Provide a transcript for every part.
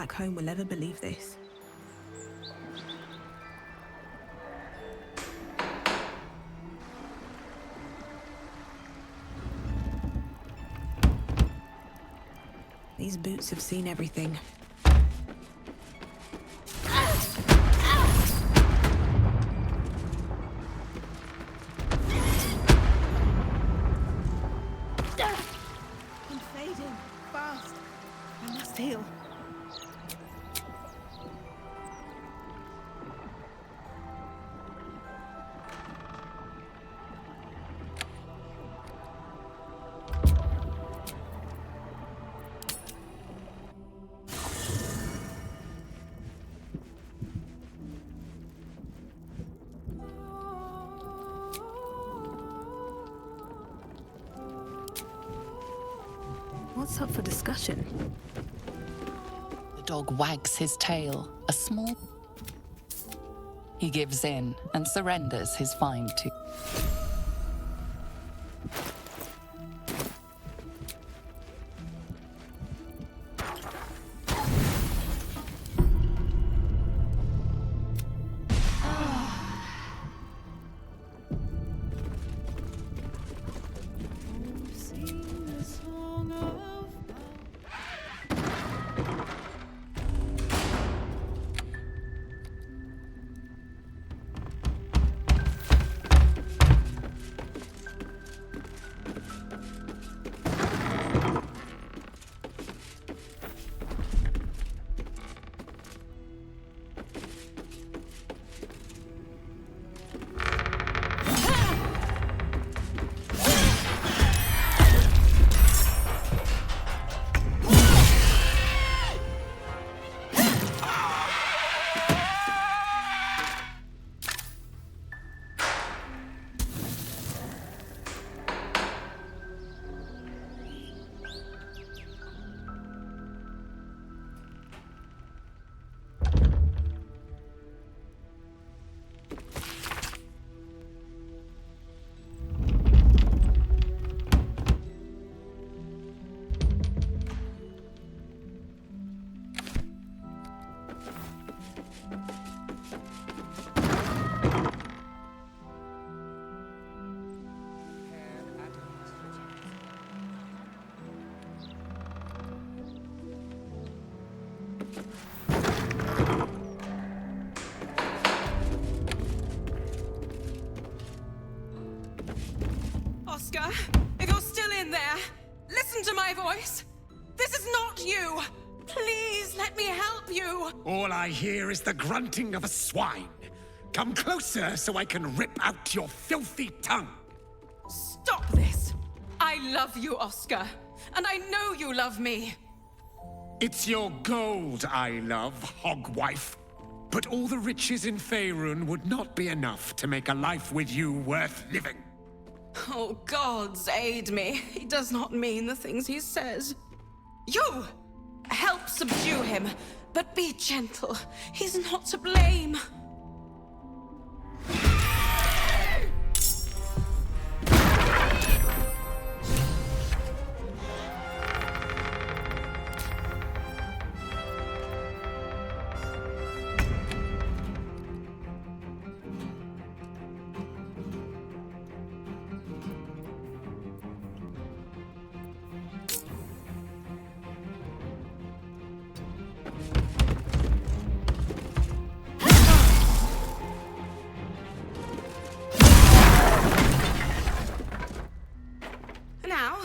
back home will ever believe this. These boots have seen everything. I'm fading fast. I must heal. What's up for discussion? The dog wags his tail, a small... He gives in and surrenders his find to... Oscar, if you're still in there, listen to my voice. This is not you. Please let me help you. All I hear is the grunting of a swine. Come closer so I can rip out your filthy tongue. Stop this. I love you, Oscar. And I know you love me. It's your gold I love, hogwife. But all the riches in Faerun would not be enough to make a life with you worth living. Oh, gods aid me. He does not mean the things he says. You! Help subdue him, but be gentle. He's not to blame.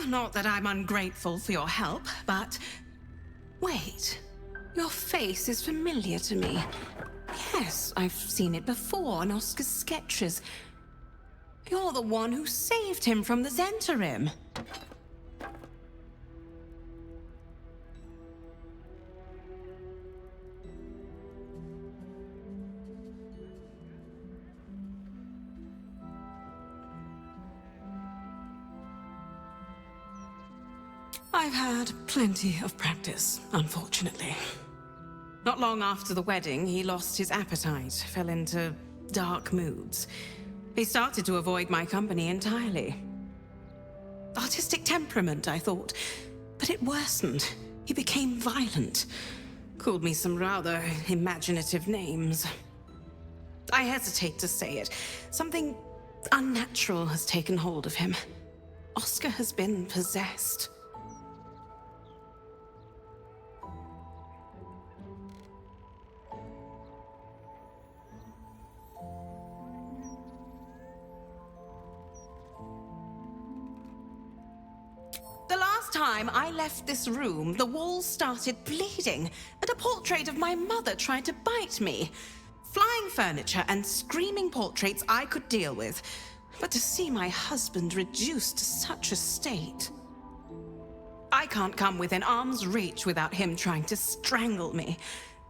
Not that I'm ungrateful for your help, but... Wait. Your face is familiar to me. Yes, I've seen it before in Oscar's sketches. You're the one who saved him from the Zentarim. I've had plenty of practice, unfortunately. Not long after the wedding, he lost his appetite, fell into dark moods. He started to avoid my company entirely. Artistic temperament, I thought, but it worsened. He became violent, Called me some rather imaginative names. I hesitate to say it. Something unnatural has taken hold of him. Oscar has been possessed. The last time I left this room, the walls started bleeding, and a portrait of my mother tried to bite me. Flying furniture and screaming portraits I could deal with, but to see my husband reduced to such a state... I can't come within arm's reach without him trying to strangle me.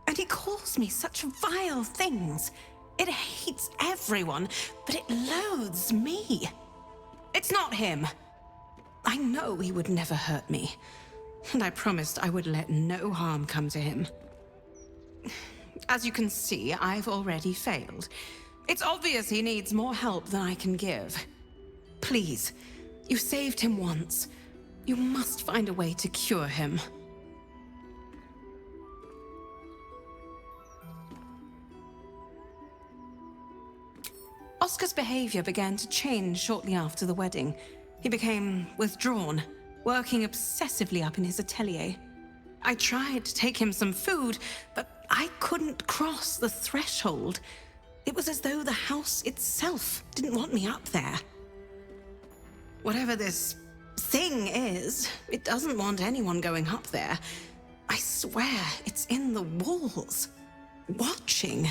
And he calls me such vile things. It hates everyone, but it loathes me. It's not him. I know he would never hurt me, and I promised I would let no harm come to him. As you can see, I've already failed. It's obvious he needs more help than I can give. Please, you saved him once. You must find a way to cure him. Oscar's behavior began to change shortly after the wedding. He became withdrawn, working obsessively up in his atelier. I tried to take him some food, but I couldn't cross the threshold. It was as though the house itself didn't want me up there. Whatever this thing is, it doesn't want anyone going up there. I swear it's in the walls, watching.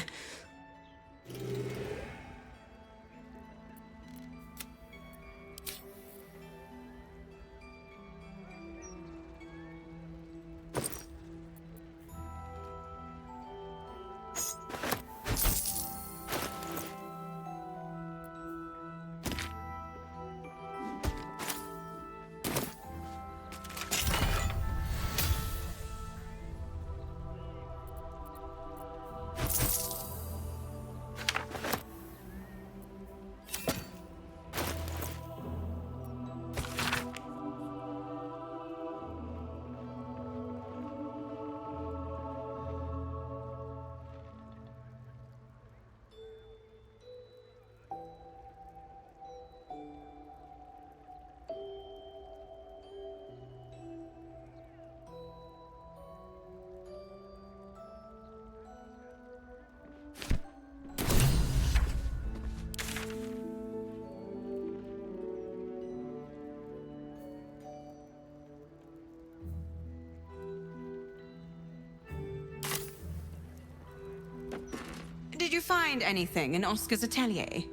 Did you find anything in Oscar's atelier?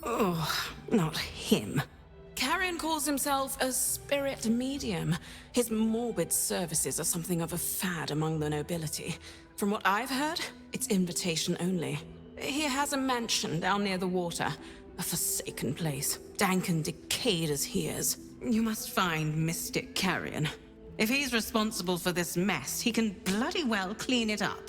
Oh, not him. Carrion calls himself a spirit medium. His morbid services are something of a fad among the nobility. From what I've heard, it's invitation only. He has a mansion down near the water, a forsaken place, dank and decayed as he is. You must find Mystic Carrion. If he's responsible for this mess, he can bloody well clean it up.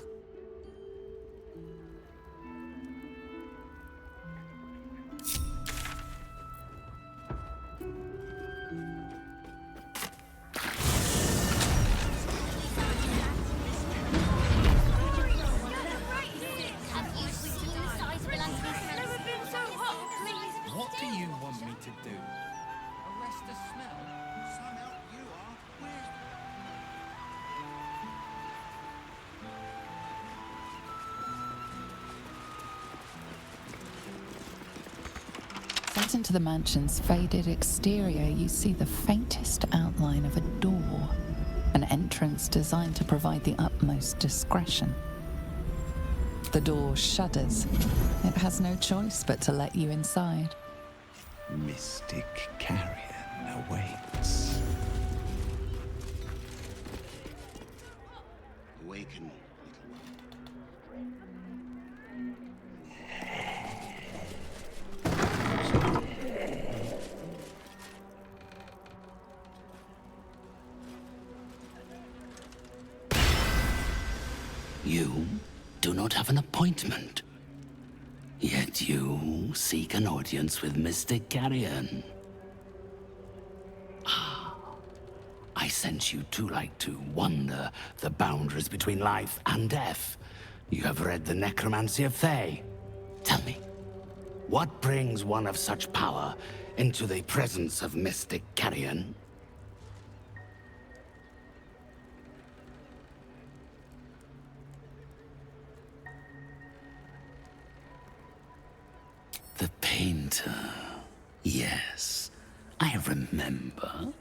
What do you want me to do? Arrest the smell? Somehow you are. Set into the mansion's faded exterior, you see the faintest outline of a door, an entrance designed to provide the utmost discretion. The door shudders. It has no choice but to let you inside. Mystic Carrion awaits. Awaken, You do not have an appointment. Yet Did you seek an audience with Mystic Carrion? I sent you to like to wander the boundaries between life and death. You have read the Necromancy of Thay. Tell me, what brings one of such power into the presence of Mystic Carrion? The painter. Yes, I remember.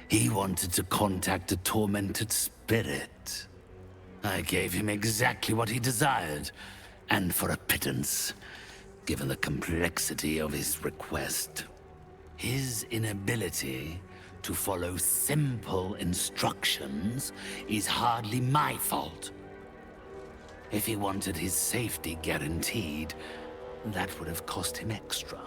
He wanted to contact a tormented spirit. I gave him exactly what he desired, and for a pittance, given the complexity of his request. His inability to follow simple instructions is hardly my fault. If he wanted his safety guaranteed, that would have cost him extra.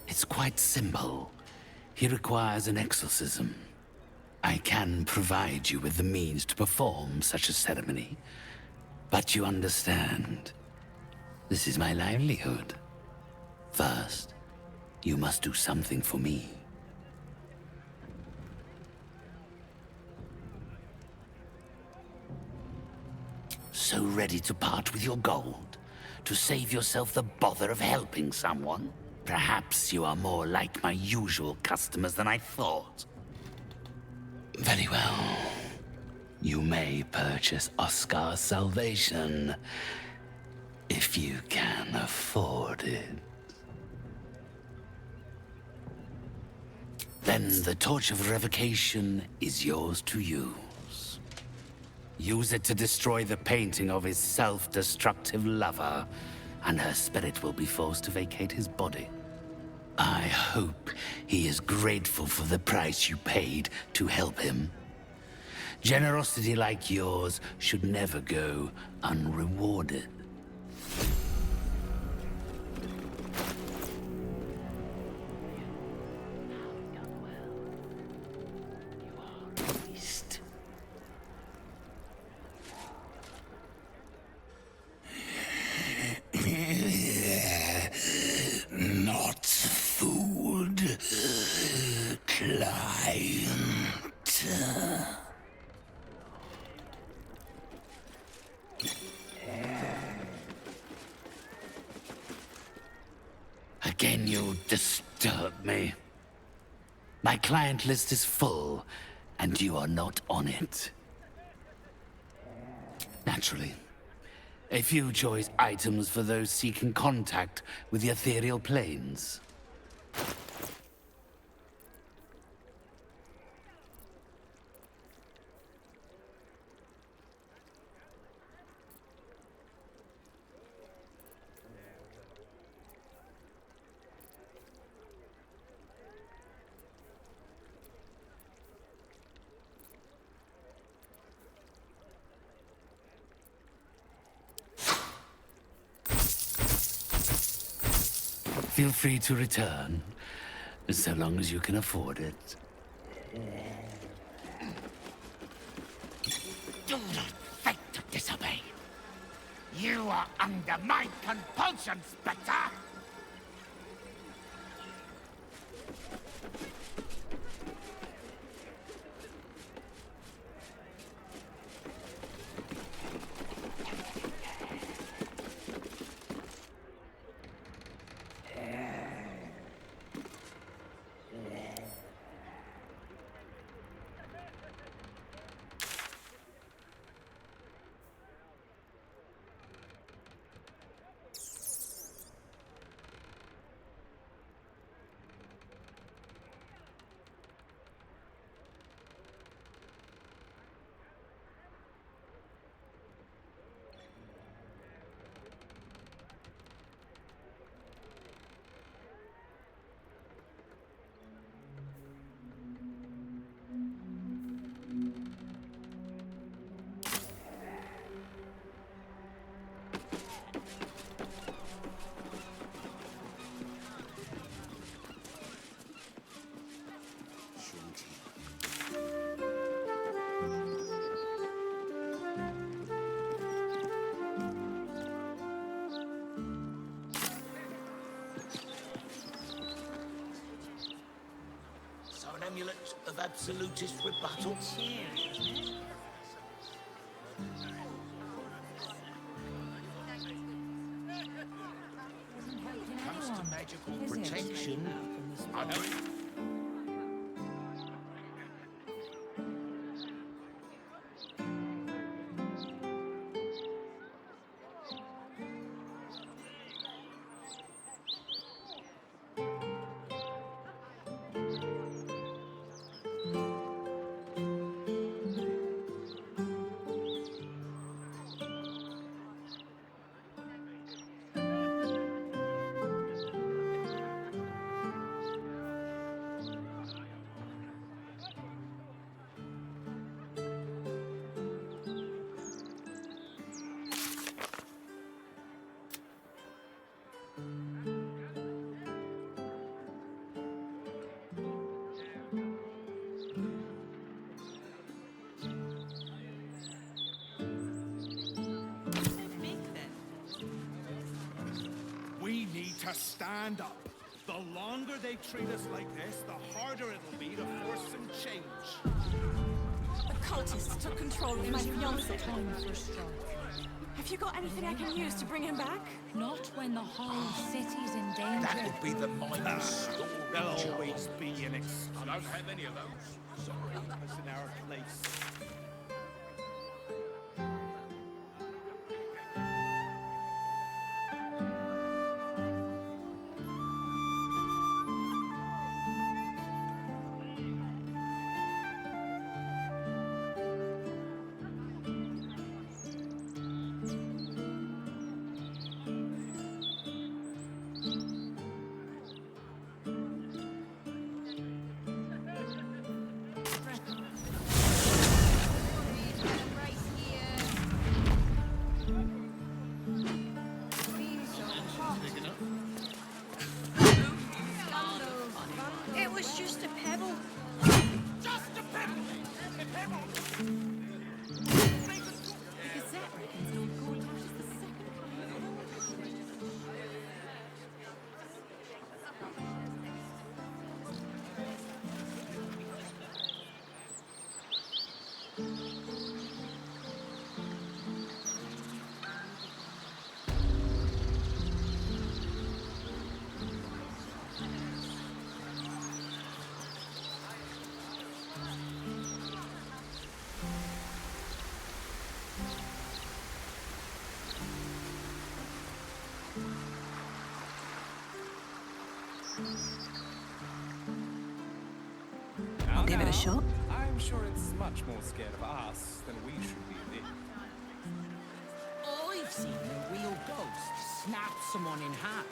It's quite simple. He requires an exorcism. I can provide you with the means to perform such a ceremony. But you understand, this is my livelihood. First, you must do something for me. So ready to part with your gold? To save yourself the bother of helping someone? Perhaps you are more like my usual customers than I thought. Very well. You may purchase Oscar's salvation, if you can afford it. Then the torch of revocation is yours to use. Use it to destroy the painting of his self-destructive lover, and her spirit will be forced to vacate his body. I hope he is grateful for the price you paid to help him. Generosity like yours should never go unrewarded. Not food, client. Again, you disturb me. My client list is full, and you are not on it. Naturally. A few choice items for those seeking contact with the ethereal planes. Feel free to return, so long as you can afford it. Do not fight to disobey. You are under my compulsion, Spectre! An amulet of absolutist rebuttal? Comes to magical protection, I don't. We need to stand up. The longer they treat us like this, the harder it'll be to force some change. The cultists took control of my fiancé. Have you got anything I can use to bring him back? Not when the whole city's in danger. That would be the minor story. There'll always be an excuse. I don't have any of those. Sorry, I was in our place. It was just a pebble. Just a pebble! A pebble! I'll give it a shot. I'm sure it's much more scared of us than we should be of it. I've seen a real ghost snap someone in half.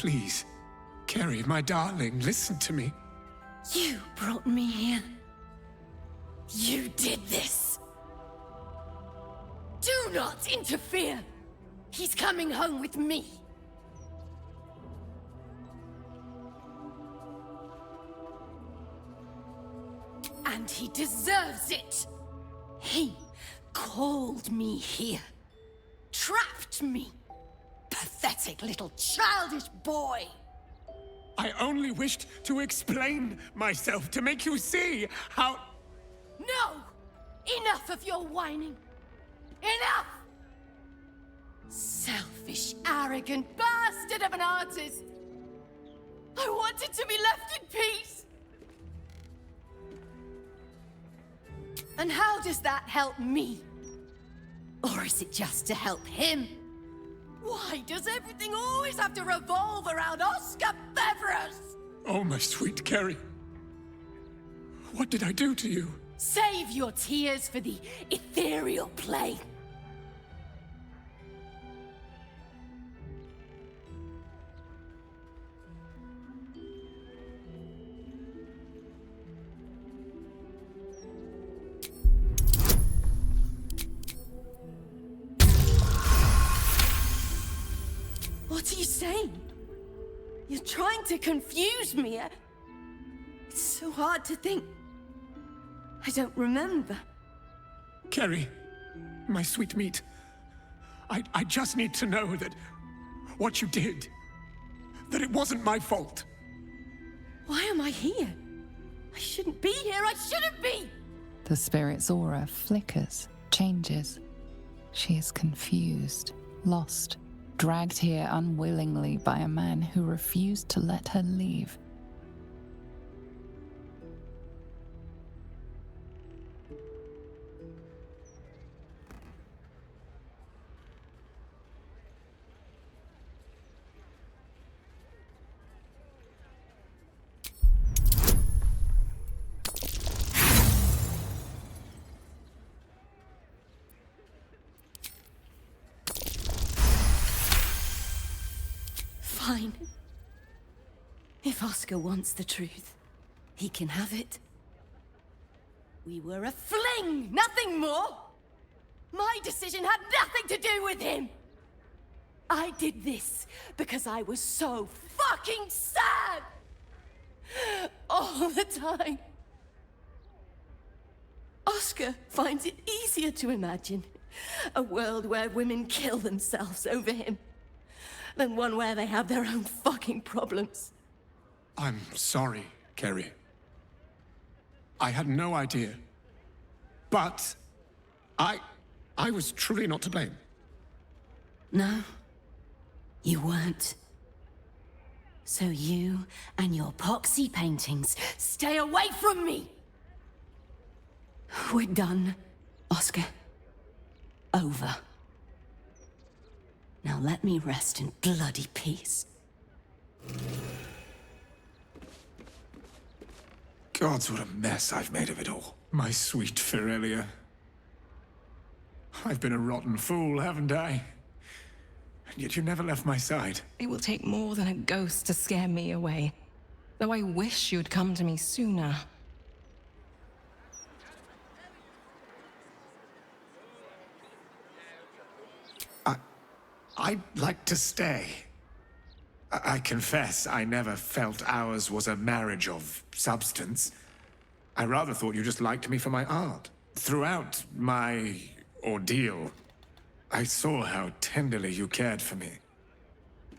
Please. Kerry, my darling, listen to me. You brought me here. You did this. Do not interfere. He's coming home with me. And he deserves it. He called me here. Trapped me. Pathetic little childish boy. I only wished to explain myself, to make you see how... No! Enough of your whining. Enough! Selfish, arrogant bastard of an artist. I wanted to be left in peace. And how does that help me? Or is it just to help him? Why does everything always have to revolve around Oscar Beverus? Oh, my sweet Kerry. What did I do to you? Save your tears for the ethereal plane. What are you saying? You're trying to confuse me. It's so hard to think. I don't remember. Kerry, my sweet meat. I just need to know that what you did, that it wasn't my fault. Why am I here? I shouldn't be here. I shouldn't be! The spirit's aura flickers, changes. She is confused, lost, dragged here unwillingly by a man who refused to let her leave. Fine. If Oscar wants the truth, he can have it. We were a fling, nothing more. My decision had nothing to do with him. I did this because I was so fucking sad. All the time. Oscar finds it easier to imagine a world where women kill themselves over him than one where they have their own fucking problems. I'm sorry, Kerry. I had no idea. But I was truly not to blame. No, you weren't. So you and your poxy paintings stay away from me! We're done, Oscar. Over. Now let me rest in bloody peace. Gods, what a mess I've made of it all. My sweet Firelia. I've been a rotten fool, haven't I? And yet you never left my side. It will take more than a ghost to scare me away. Though I wish you'd come to me sooner. I'd like to stay. I confess I never felt ours was a marriage of substance. I rather thought you just liked me for my art. Throughout my ordeal, I saw how tenderly you cared for me.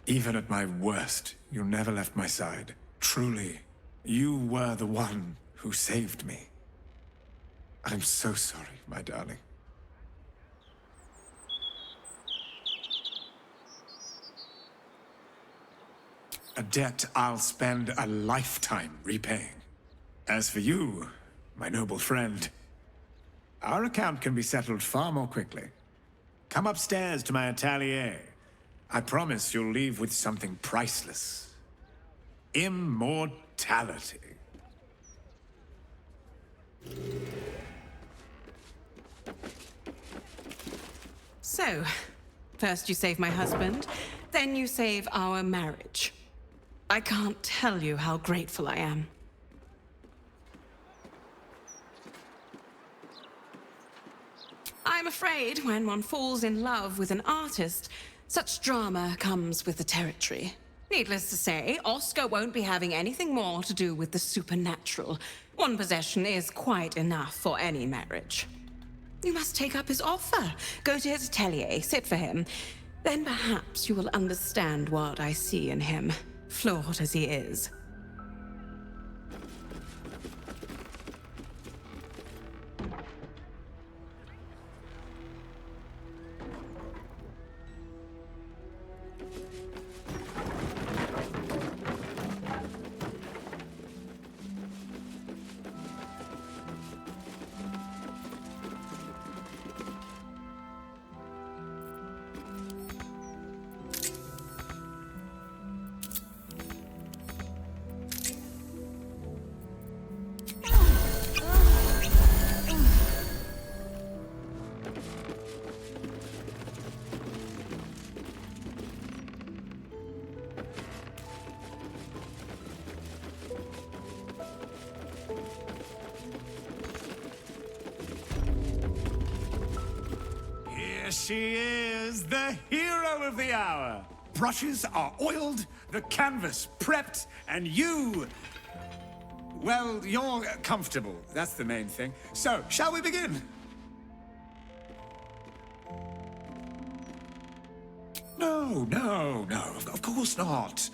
Even at my worst, you never left my side. Truly, you were the one who saved me. I'm so sorry, my darling. A debt I'll spend a lifetime repaying. As for you, my noble friend, our account can be settled far more quickly. Come upstairs to my atelier. I promise you'll leave with something priceless. Immortality. So, first you save my husband, then you save our marriage. I can't tell you how grateful I am. I'm afraid when one falls in love with an artist, such drama comes with the territory. Needless to say, Oscar won't be having anything more to do with the supernatural. One possession is quite enough for any marriage. You must take up his offer. Go to his atelier, sit for him. Then perhaps you will understand what I see in him, flawed as he is. Here she is, the hero of the hour. Brushes are oiled, the canvas prepped, and you... well, you're comfortable. That's the main thing. So, shall we begin? No, of course not.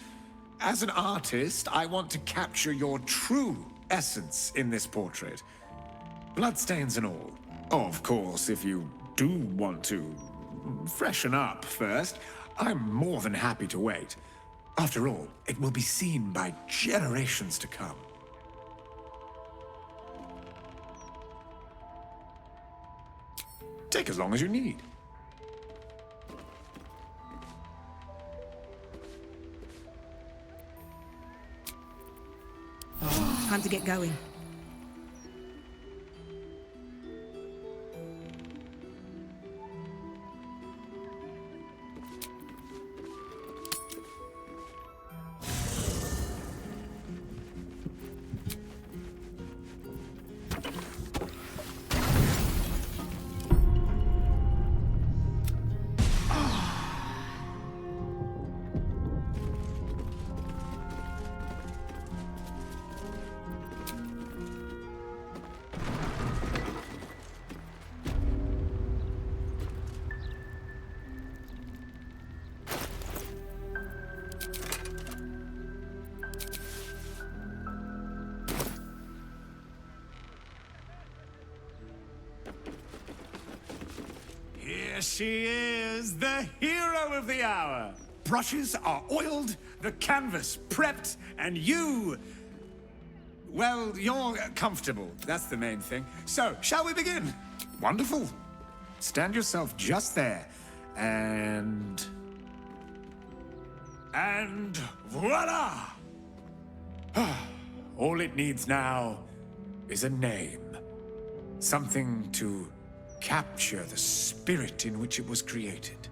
As an artist, I want to capture your true essence in this portrait. Bloodstains and all. Oh, of course, if you do want to freshen up first, I'm more than happy to wait. After all, it will be seen by generations to come. Take as long as you need. Time to get going. Here she is, the hero of the hour. Brushes are oiled, the canvas prepped, and you... well, you're comfortable. That's the main thing. So, shall we begin? Wonderful. Stand yourself just there. And voila! All it needs now is a name. Something to capture the spirit in which it was created.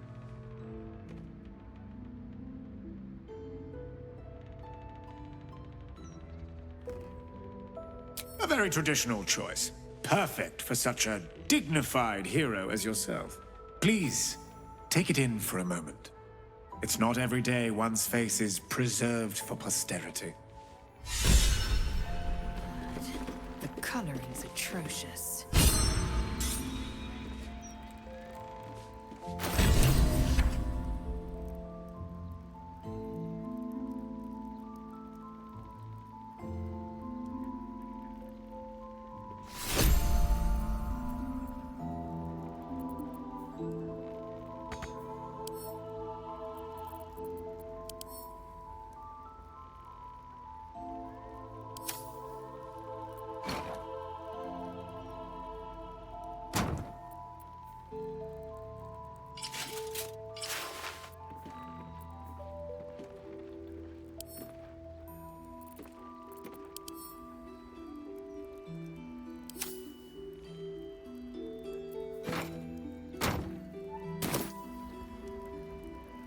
A very traditional choice. Perfect for such a dignified hero as yourself. Please, take it in for a moment. It's not every day one's face is preserved for posterity. The coloring's atrocious.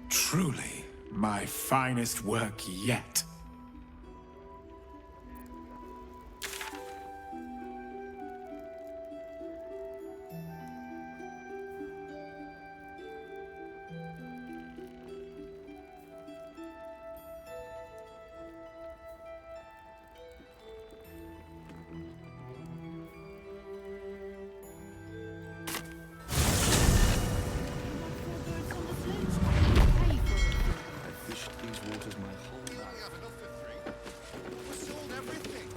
Truly, my finest work yet. whole lot. We have enough for 3. We sold everything.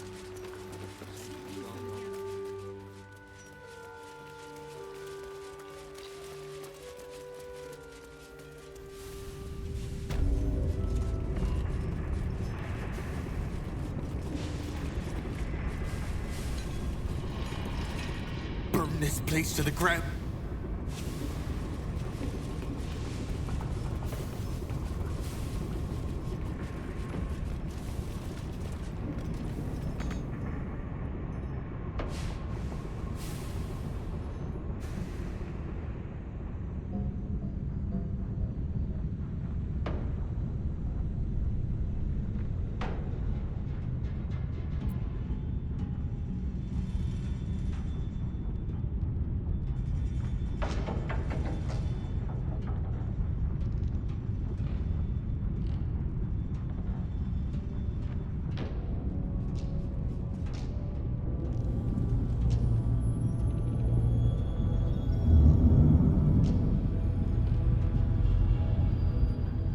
Burn this place to the ground.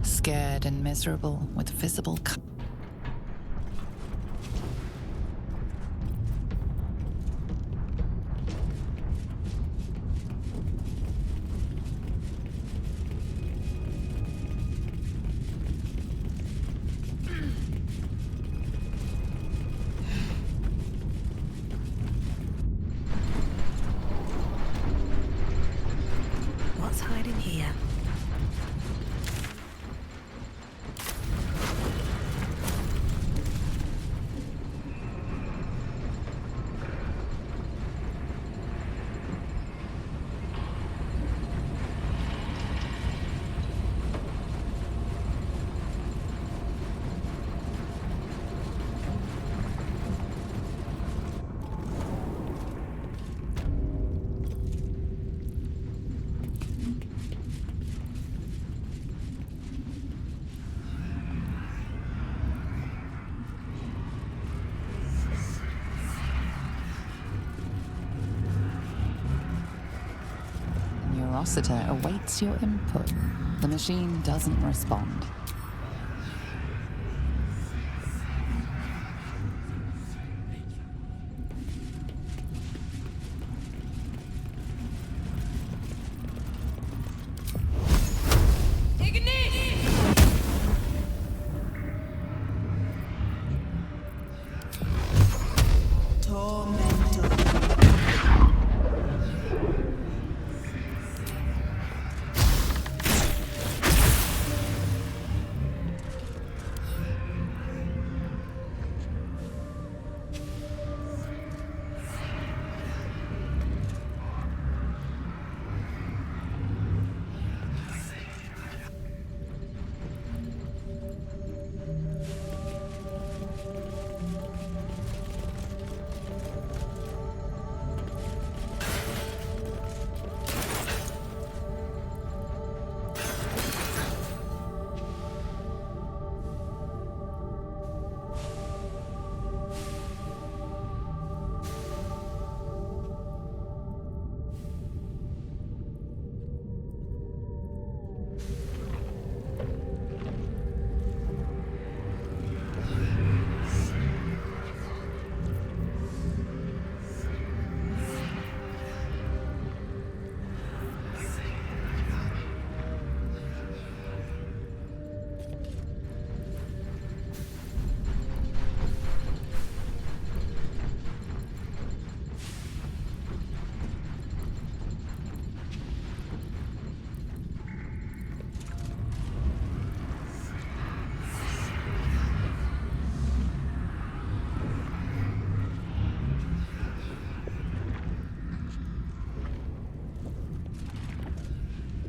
Scared and miserable with visible What's hiding here? Neurosita awaits your input. The machine doesn't respond.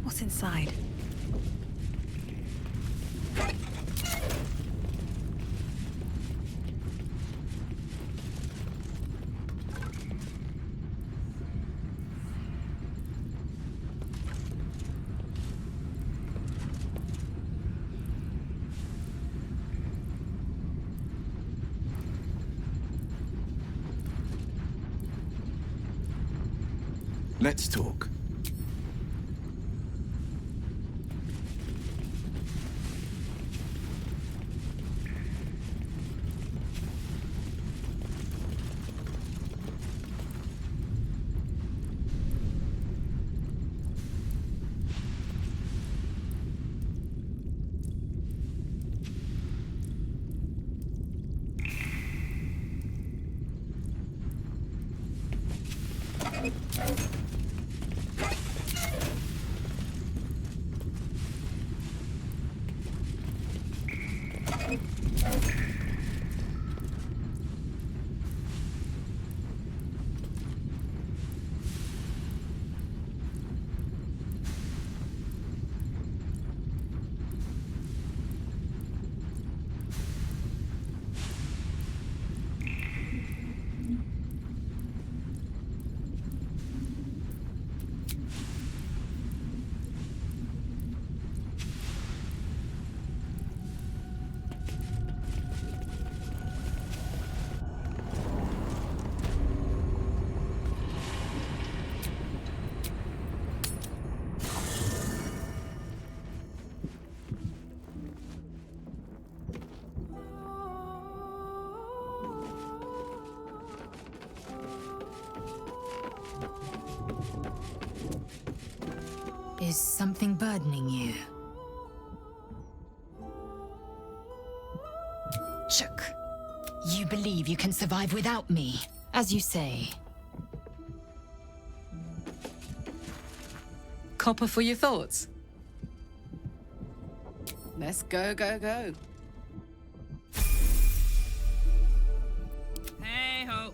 What's inside? Let's talk. Is something burdening you? Chuck, you believe you can survive without me, as you say. Copper for your thoughts. Let's go, go, go. Hey ho.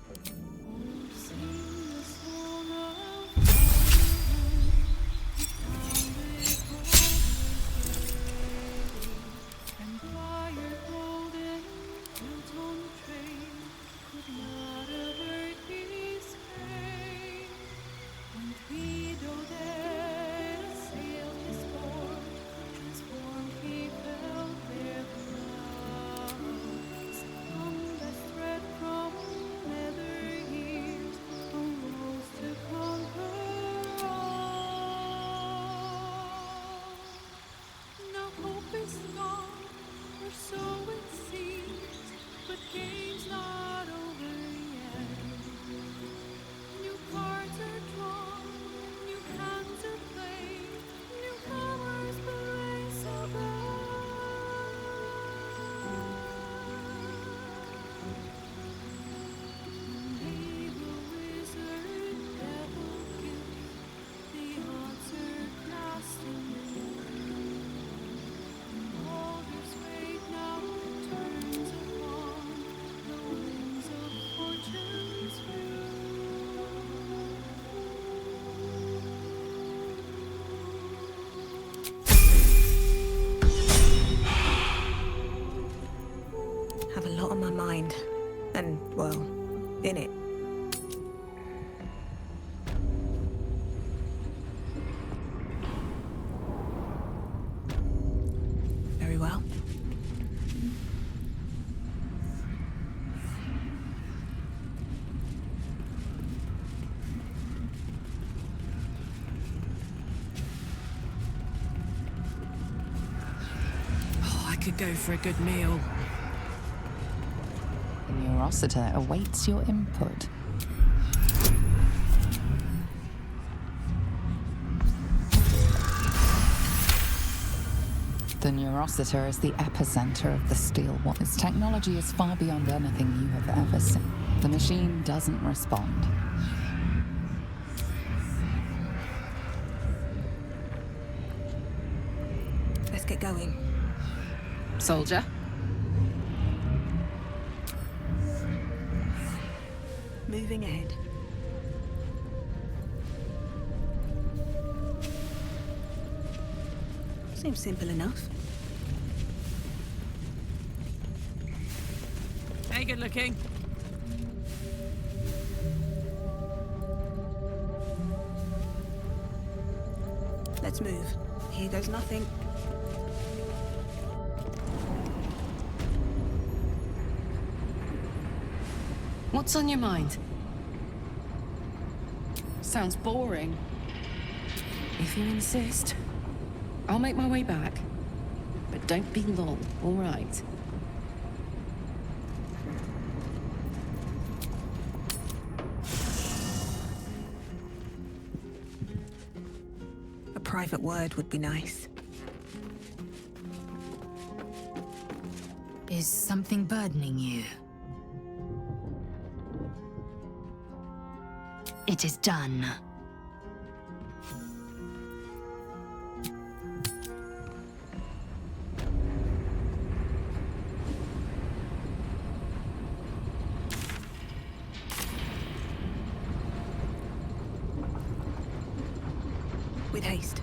Have a lot on my mind. And, well, in it. Very well. Oh, I could go for a good meal. The Neurositer awaits your input. The Neurositer is the epicenter of the Steel War. Its technology is far beyond anything you have ever seen. The machine doesn't respond. Let's get going. Soldier. Moving ahead. Seems simple enough. Hey, good looking. Let's move. Here goes nothing. What's on your mind? Sounds boring. If you insist, I'll make my way back. But don't be long, all right? A private word would be nice. Is something burdening you? It is done. with haste.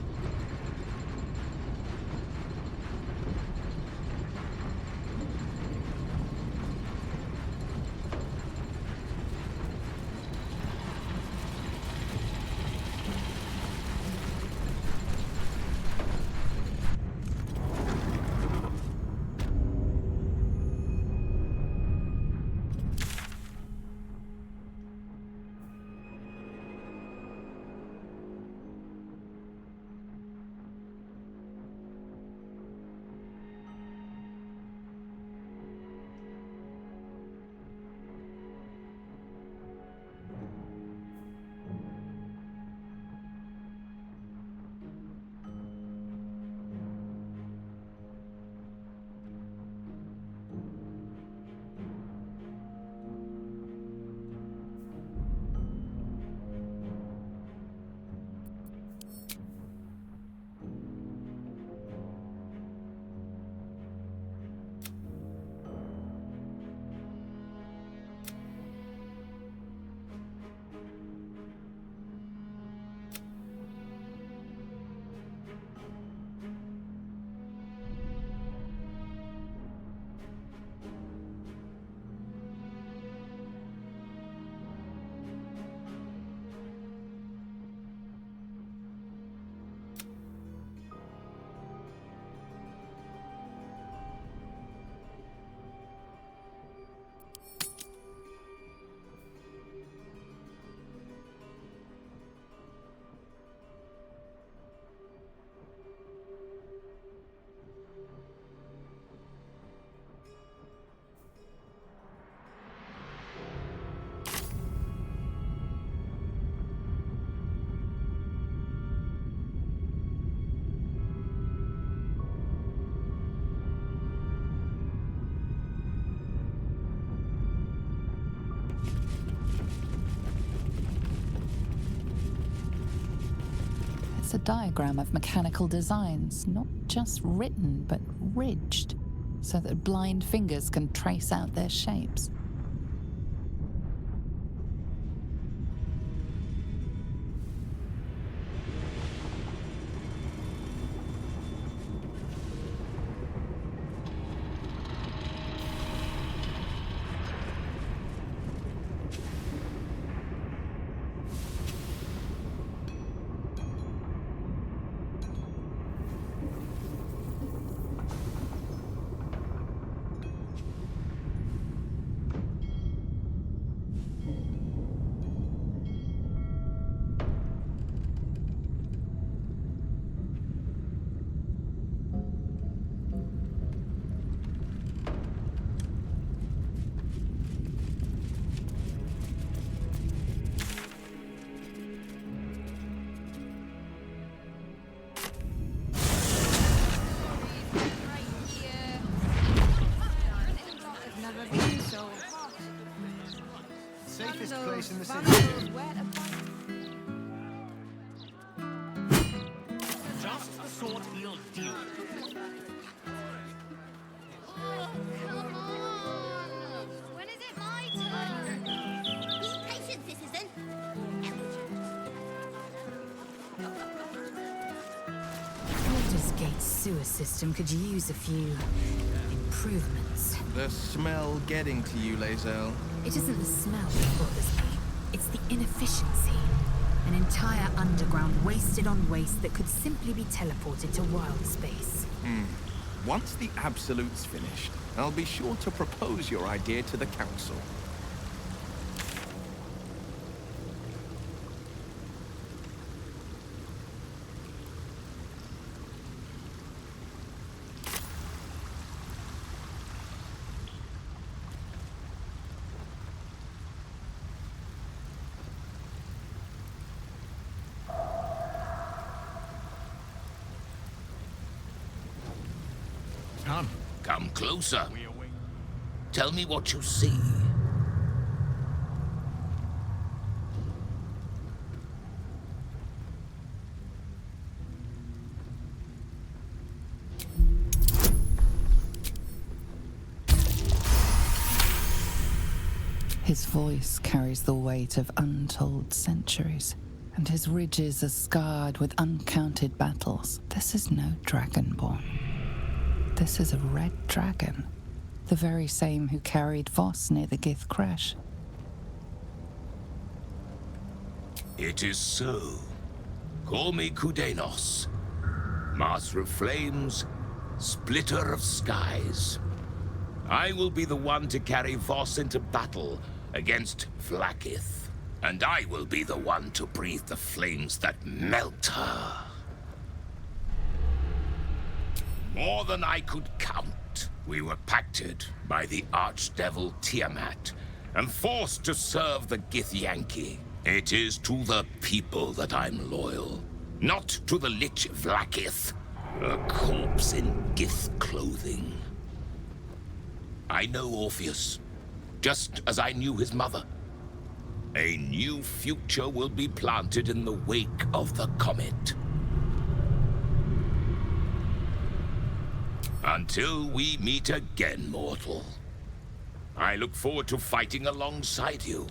It's a diagram of mechanical designs, not just written, but ridged, so that blind fingers can trace out their shapes. Safest place in the city. Just the sort he'll deal with. When is it my turn? Be patient, citizen. Baldur's Gate's sewer system could use a few improvements. The smell getting to you, Lae'zel. It isn't the smell that bothers me. It's the inefficiency. An entire underground wasted on waste that could simply be teleported to wild space. Once the Absolute's finished, I'll be sure to propose your idea to the Council. Come closer. Tell me what you see. His voice carries the weight of untold centuries, and his ridges are scarred with uncounted battles. This is no dragonborn. This is a red dragon, the very same who carried Voss near the Gith crash. It is so. Call me Kudenos, Master of Flames, Splitter of Skies. I will be the one to carry Voss into battle against Vlaakith, and I will be the one to breathe the flames that melt her. More than I could count, we were pacted by the archdevil Tiamat and forced to serve the Githyanki. It is to the people that I'm loyal, not to the Lich Vlaakith, a corpse in Gith clothing. I know Orpheus, just as I knew his mother. A new future will be planted in the wake of the comet. Until we meet again, mortal. I look forward to fighting alongside you.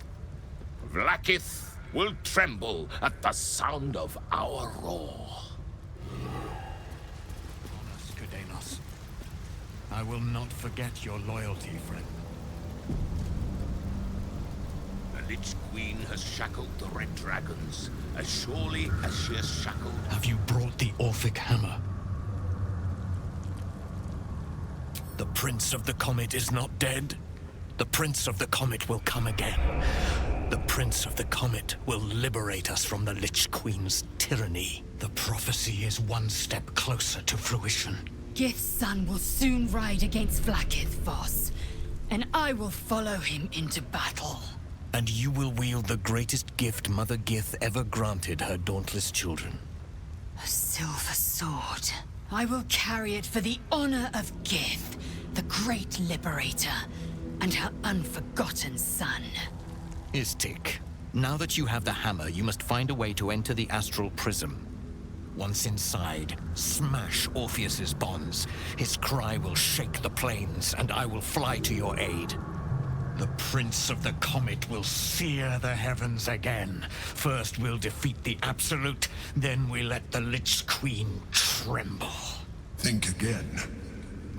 Vlaakith will tremble at the sound of our roar. Kudenos. I will not forget your loyalty, friend. The Lich Queen has shackled the Red Dragons, as surely as she has shackled... Have you brought the Orphic hammer? The Prince of the Comet is not dead. The Prince of the Comet will come again. The Prince of the Comet will liberate us from the Lich Queen's tyranny. The prophecy is one step closer to fruition. Gith's son will soon ride against Vlaakith, Voss, and I will follow him into battle. And you will wield the greatest gift Mother Gith ever granted her dauntless children. A silver sword. I will carry it for the honor of Gith, the great liberator, and her unforgotten son. Istik, now that you have the hammer, you must find a way to enter the astral prism. Once inside, smash Orpheus's bonds. His cry will shake the plains, and I will fly to your aid. The Prince of the Comet will sear the heavens again. First we'll defeat the Absolute, then we let the Lich Queen tremble. Think again.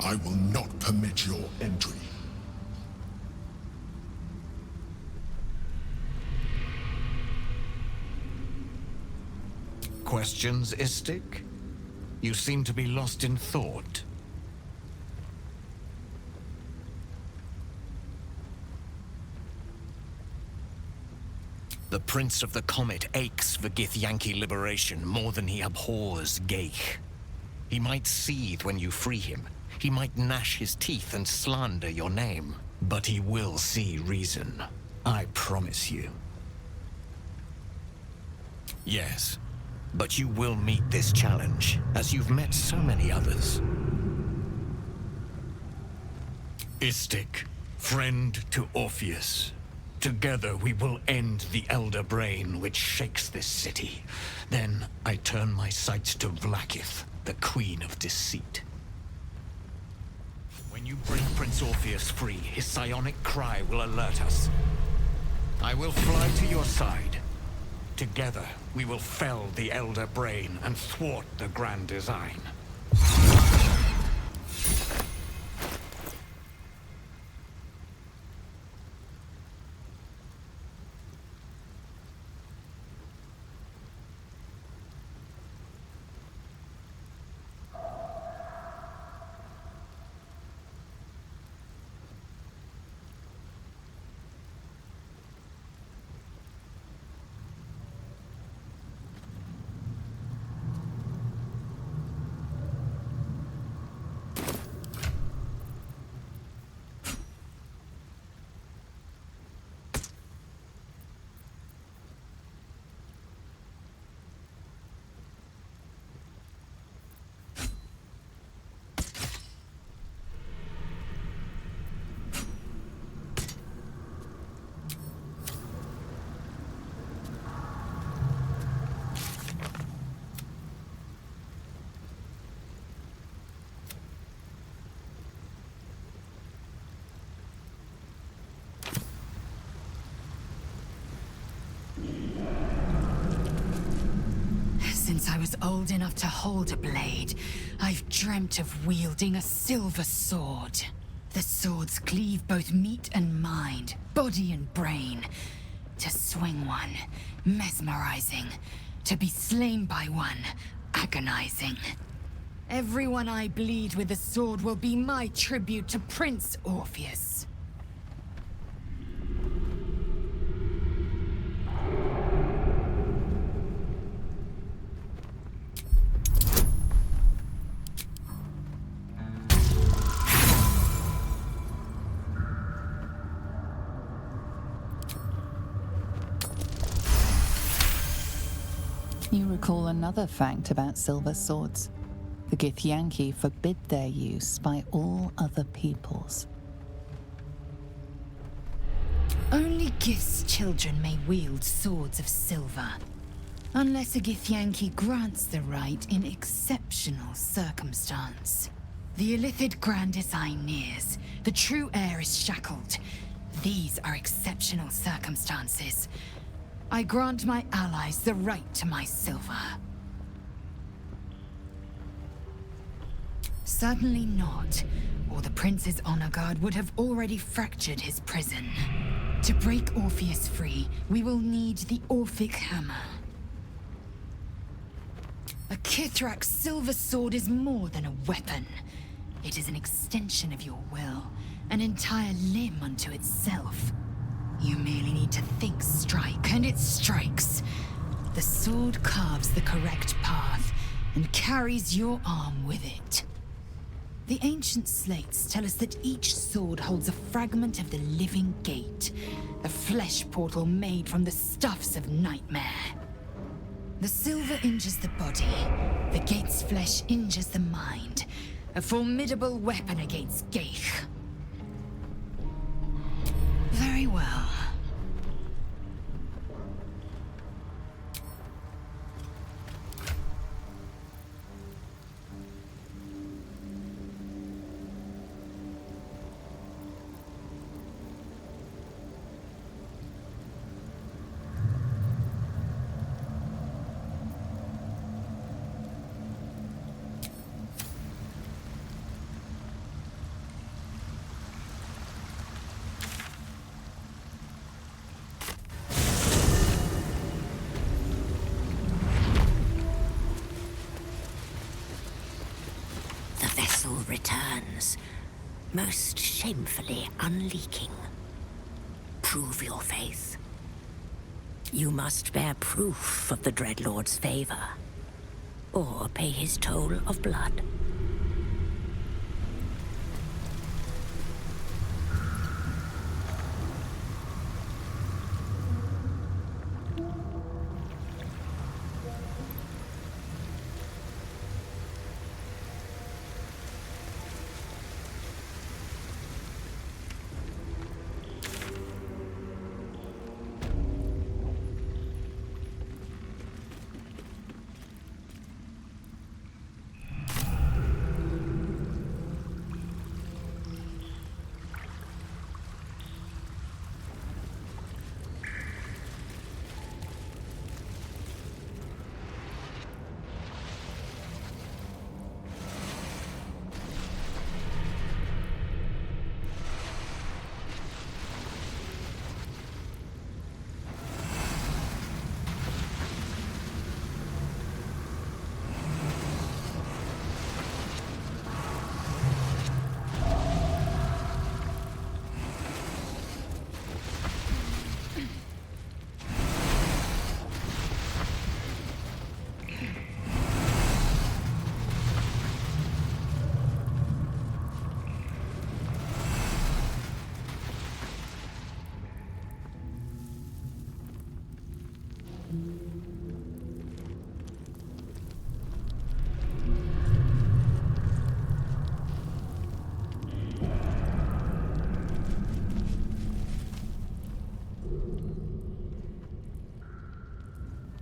I will not permit your entry. Questions, Istik? You seem to be lost in thought. The Prince of the Comet aches for Githyanki liberation more than he abhors Geich. He might seethe when you free him. He might gnash his teeth and slander your name. But he will see reason. I promise you. Yes, but you will meet this challenge, as you've met so many others. Istik, friend to Orpheus. Together we will end the Elder Brain which shakes this city. Then I turn my sights to Vlaakith, the Queen of Deceit. When you bring Prince Orpheus free, his psionic cry will alert us. I will fly to your side. Together, we will fell the Elder Brain and thwart the Grand Design. I was old enough to hold a blade, I've dreamt of wielding a silver sword. The swords cleave both meat and mind, body and brain. To swing one, mesmerizing. To be slain by one, agonizing. Everyone I bleed with the sword will be my tribute to Prince Orpheus. You recall another fact about silver swords. The Githyanki forbid their use by all other peoples. Only Gith's children may wield swords of silver, unless a Githyanki grants the right in exceptional circumstance. The Illithid Grand Design nears. The true heir is shackled. These are exceptional circumstances. I grant my allies the right to my silver. Certainly not, or the Prince's honor guard would have already fractured his prison. To break Orpheus free, we will need the Orphic Hammer. A Kithrak's silver sword is more than a weapon. It is an extension of your will, an entire limb unto itself. You merely need to think strike, and it strikes. The sword carves the correct path, and carries your arm with it. The ancient slates tell us that each sword holds a fragment of the living gate, a flesh portal made from the stuffs of nightmare. The silver injures the body, the gate's flesh injures the mind, a formidable weapon against Geich. Very well. Returns, most shamefully unleaking. Prove your faith. You must bear proof of the Dreadlord's favor, or pay his toll of blood.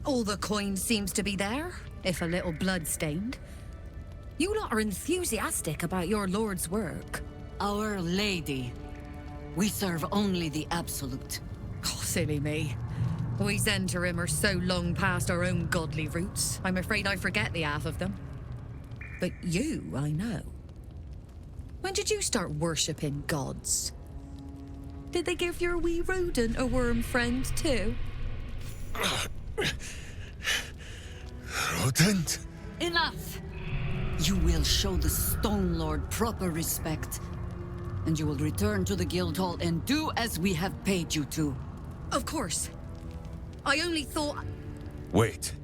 All the coin seems to be there, if a little blood-stained. You lot are enthusiastic about your lord's work. Our Lady. We serve only the Absolute. Oh, silly me. We Zentarim are so long past our own godly roots, I'm afraid I forget the half of them. But you, I know. When did you start worshipping gods? Did they give your wee rodent a worm friend too? Rodent? Enough! You will show the Stone Lord proper respect, and you will return to the guild hall and do as we have paid you to. Of course. I only thought... Wait.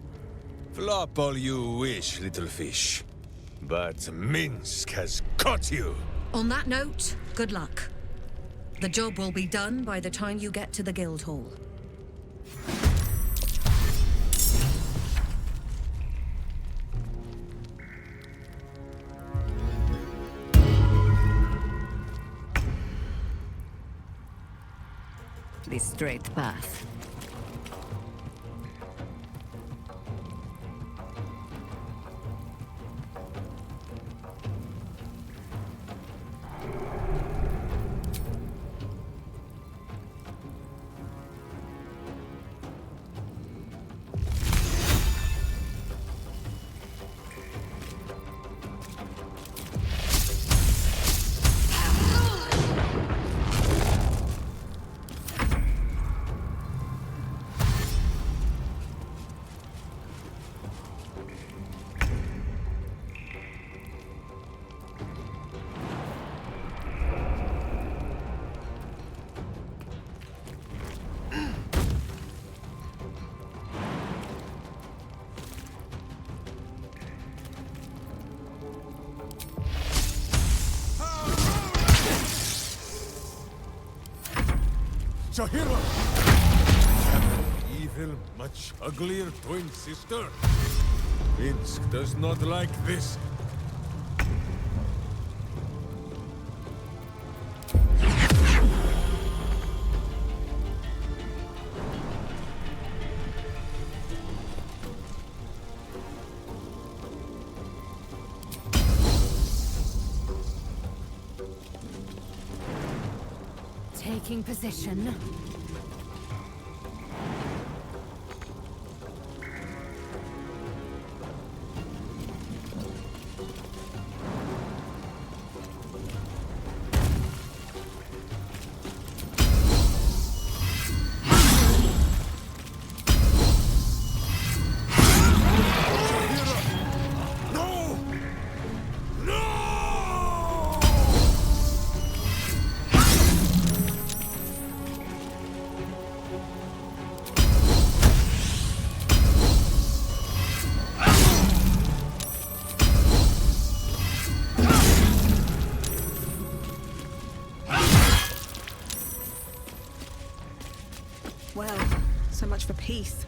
Flop all you wish, little fish. But Minsk has caught you! On that note, good luck. The job will be done by the time you get to the guild hall. The straight path. Shahira! Evil, much uglier twin sister. Minsk does not like this. Taking position. Well, so much for peace.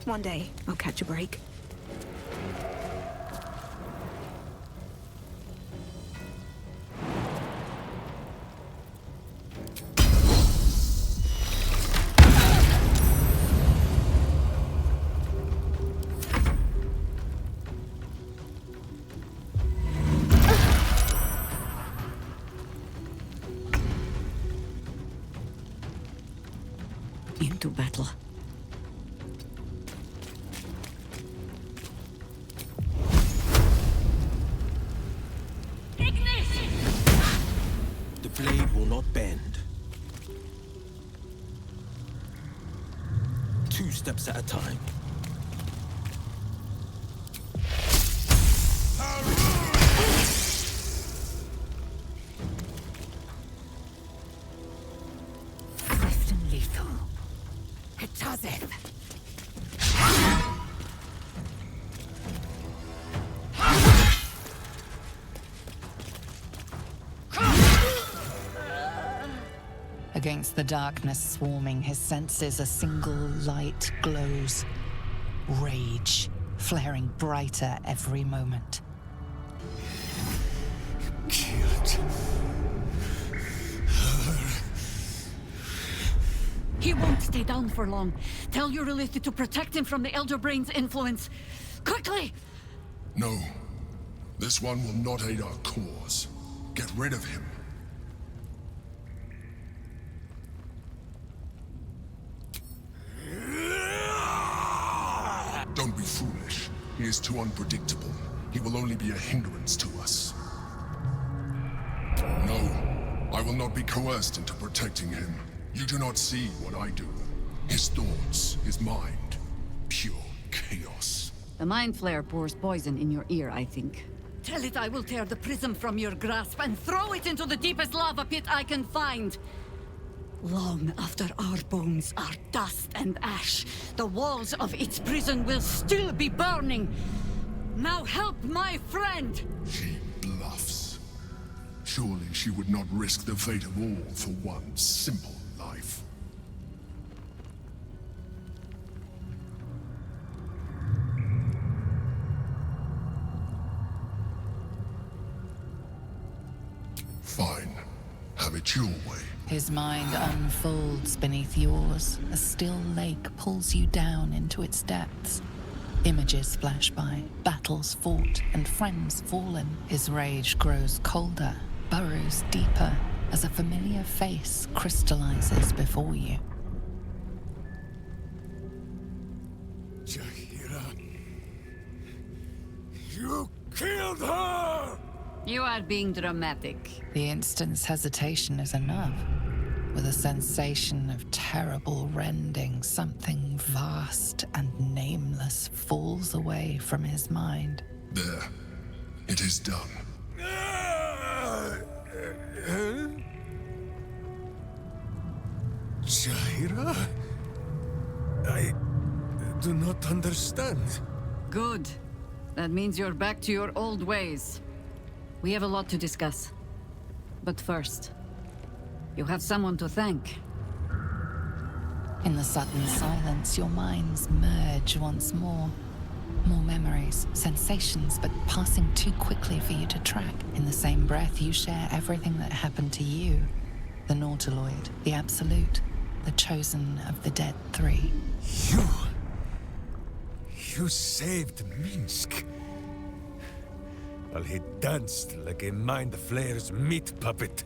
One day, I'll catch a break. Into battle. The blade will not bend. 2 steps at a time. Swift and lethal. It does it. Against the darkness swarming his senses, a single light glows. Rage. flaring brighter every moment. Killed her. He won't stay down for long. Tell your Lilith to protect him from the Elder Brain's influence. Quickly! No. This one will not aid our cause. Get rid of him. Don't be foolish. He is too unpredictable. He will only be a hindrance to us. No, I will not be coerced into protecting him. You do not see what I do. His thoughts, his mind, pure chaos. The Mind Flare pours poison in your ear, I think. Tell it I will tear the prism from your grasp and throw it into the deepest lava pit I can find. Long after our bones are dust and ash, the walls of its prison will still be burning. Now help my friend! She bluffs. Surely she would not risk the fate of all for one simple life. Fine. Have it your way. His mind unfolds beneath yours. A still lake pulls you down into its depths. Images flash by, battles fought, and friends fallen. His rage grows colder, burrows deeper, as a familiar face crystallizes before you. Jaheira, you killed her! You are being dramatic. The instant's hesitation is enough. With a sensation of terrible rending, something vast and nameless falls away from his mind. There. It is done. Jaheira? I do not understand. Good. That means you're back to your old ways. We have a lot to discuss. But first, you have someone to thank. In the sudden silence, your minds merge once more. More memories, sensations, but passing too quickly for you to track. In the same breath, you share everything that happened to you. The Nautiloid, the Absolute, the chosen of the Dead Three. You saved Minsk. While he danced like a Mind Flayer's meat puppet.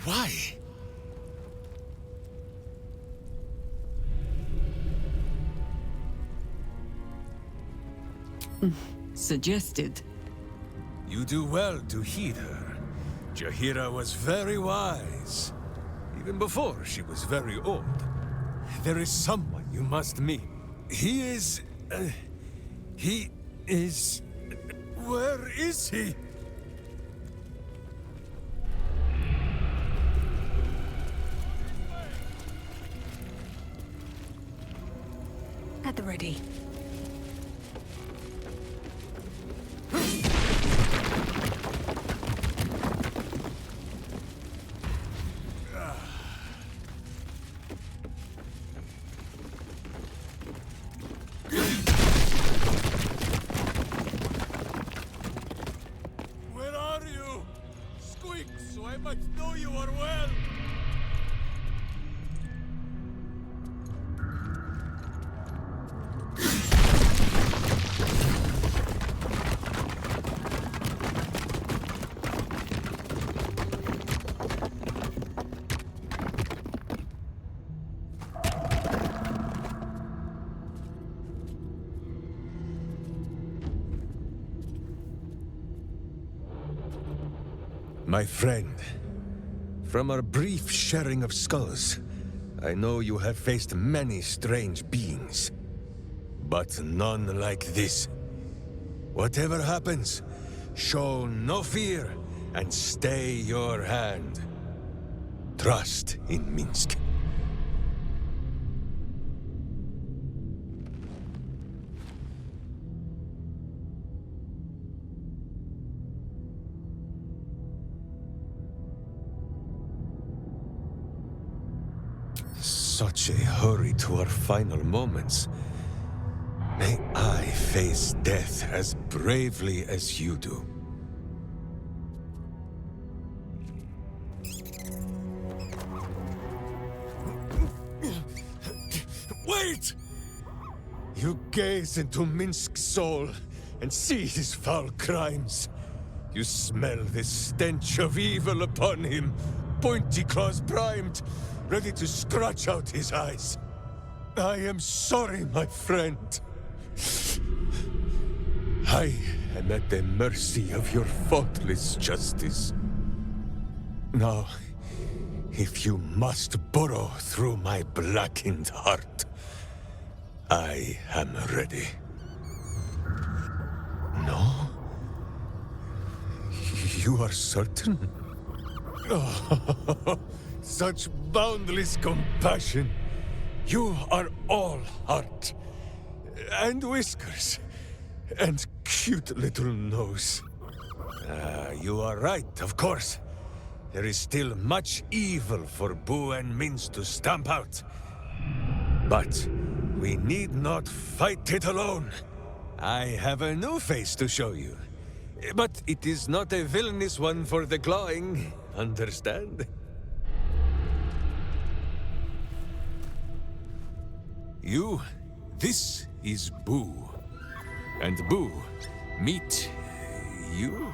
Why? Suggested. You do well to heed her. Jaheira was very wise. Even before she was very old. There is someone you must meet. He is... Where is he? At the ready. Where are you? Squeak, so I might know you are well. My friend, from our brief sharing of skulls, I know you have faced many strange beings, but none like this. Whatever happens, show no fear and stay your hand. Trust in Minsk. Such a hurry to our final moments. May I face death as bravely as you do. Wait! You gaze into Minsk's soul and see his foul crimes. You smell the stench of evil upon him, pointy claws primed, ready to scratch out his eyes. I am sorry, my friend. I am at the mercy of your faultless justice. Now, if you must burrow through my blackened heart, I am ready. No? You are certain? Oh, such boundless compassion. You are all heart. And whiskers. And cute little nose. You are right, of course. There is still much evil for Boo and Minz to stamp out. But we need not fight it alone. I have a new face to show you. But it is not a villainous one for the clawing, understand? You, this is Boo. And Boo, meet you?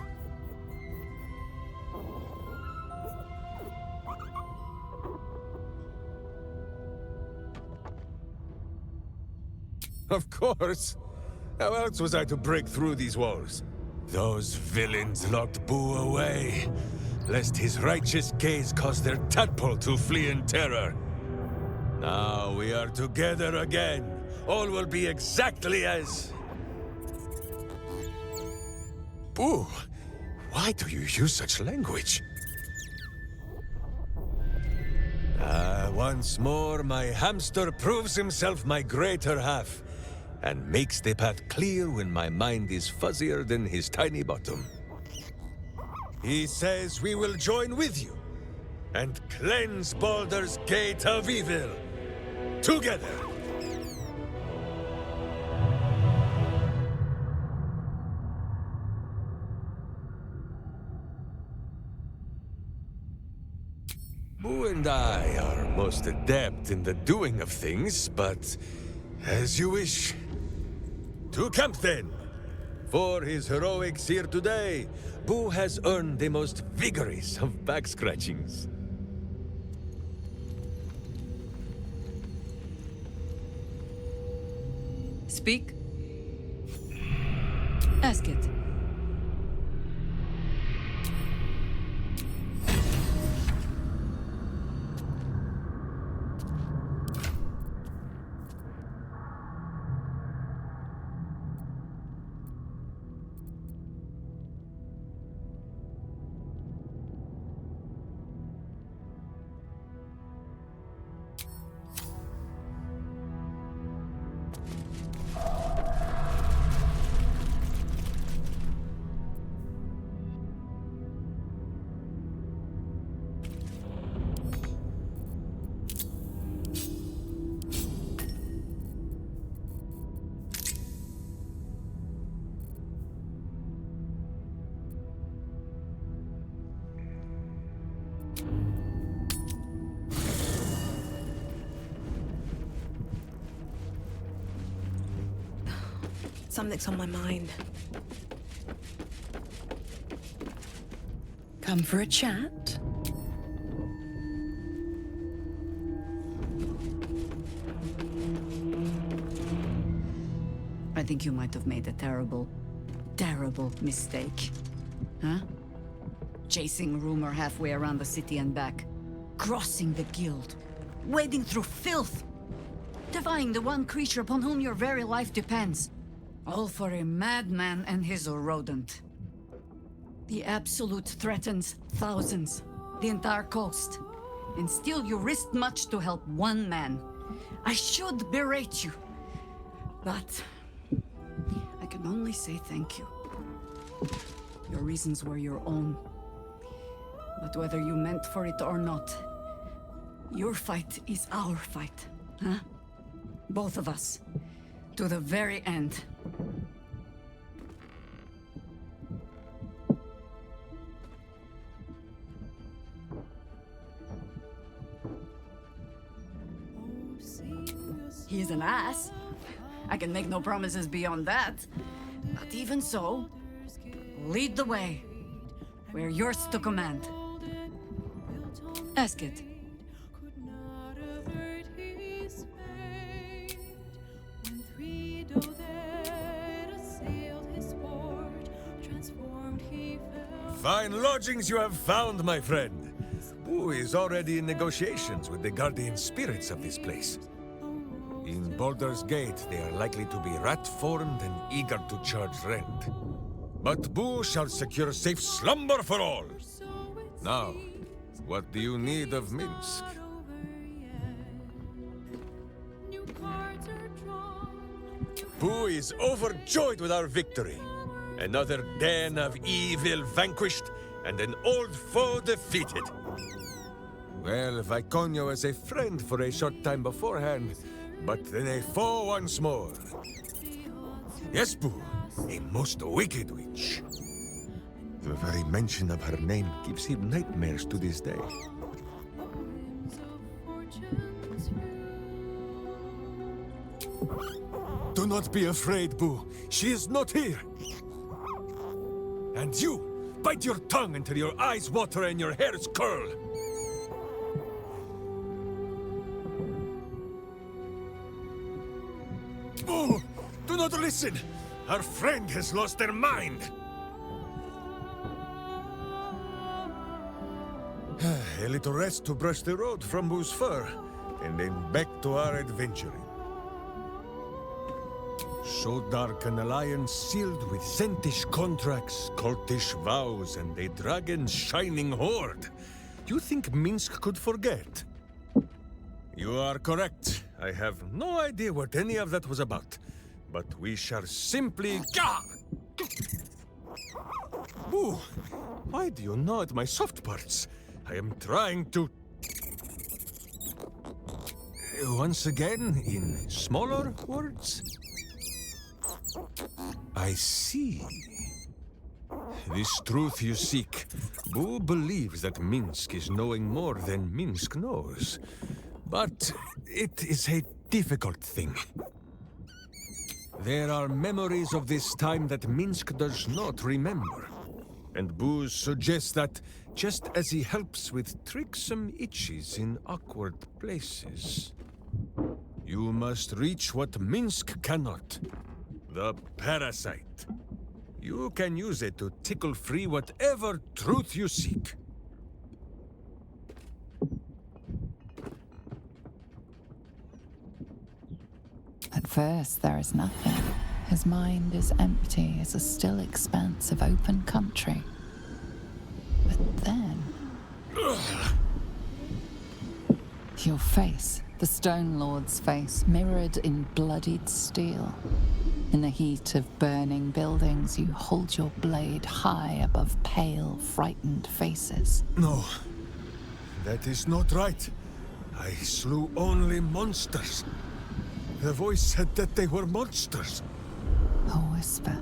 Of course. How else was I to break through these walls? Those villains locked Boo away, lest his righteous gaze cause their tadpole to flee in terror. Now we are together again. All will be exactly as... Boo, why do you use such language? Once more, my hamster proves himself my greater half, and makes the path clear when my mind is fuzzier than his tiny bottom. He says we will join with you, and cleanse Baldur's gate of evil. Together! Boo and I are most adept in the doing of things, but as you wish. To camp then! For his heroics here today, Boo has earned the most vigorous of back-scratchings. Speak. Ask it. Something's on my mind. Come for a chat? I think you might have made a terrible, terrible mistake. Huh? Chasing rumor halfway around the city and back. Crossing the guild. Wading through filth. Defying the one creature upon whom your very life depends. All for a madman and his rodent. The Absolute threatens thousands, the entire coast. And still you risked much to help one man. I should berate you. But I can only say thank you. Your reasons were your own. But whether you meant for it or not, your fight is our fight, huh? Both of us. To the very end. He's an ass. I can make no promises beyond that. But even so, lead the way. We're yours to command. Ask it. Fine lodgings you have found, my friend. Boo is already in negotiations with the guardian spirits of this place. In Baldur's Gate, they are likely to be rat-formed and eager to charge rent. But Boo shall secure safe slumber for all. Now, what do you need of Minsk? Boo is overjoyed with our victory. Another den of evil vanquished, and an old foe defeated. Well, Viconio was a friend for a short time beforehand, but then a foe once more. Yes, Boo, a most wicked witch. The very mention of her name gives him nightmares to this day. Do not be afraid, Boo. She is not here. And you, bite your tongue until your eyes water and your hairs curl. Boo! Do not listen! Our friend has lost her mind! A little rest to brush the road from Boo's fur, and then back to our adventuring. So dark an alliance sealed with Zentish contracts, cultish vows, and a dragon's shining horde. You think Minsk could forget? You are correct. I have no idea what any of that was about. But we shall simply... Ooh, why do you gnaw at my soft parts? I am trying to... Once again, in smaller words? I see. This truth you seek. Boo believes that Minsk is knowing more than Minsk knows. But it is a difficult thing. There are memories of this time that Minsk does not remember. And Boo suggests that, just as he helps with tricksome itches in awkward places, you must reach what Minsk cannot. The parasite. You can use it to tickle free whatever truth you seek. At first, there is nothing. His mind is empty as a still expanse of open country. But then... Your face, the Stone Lord's face, mirrored in bloodied steel. In the heat of burning buildings, you hold your blade high above pale, frightened faces. No, that is not right. I slew only monsters. The voice said that they were monsters. A whisper.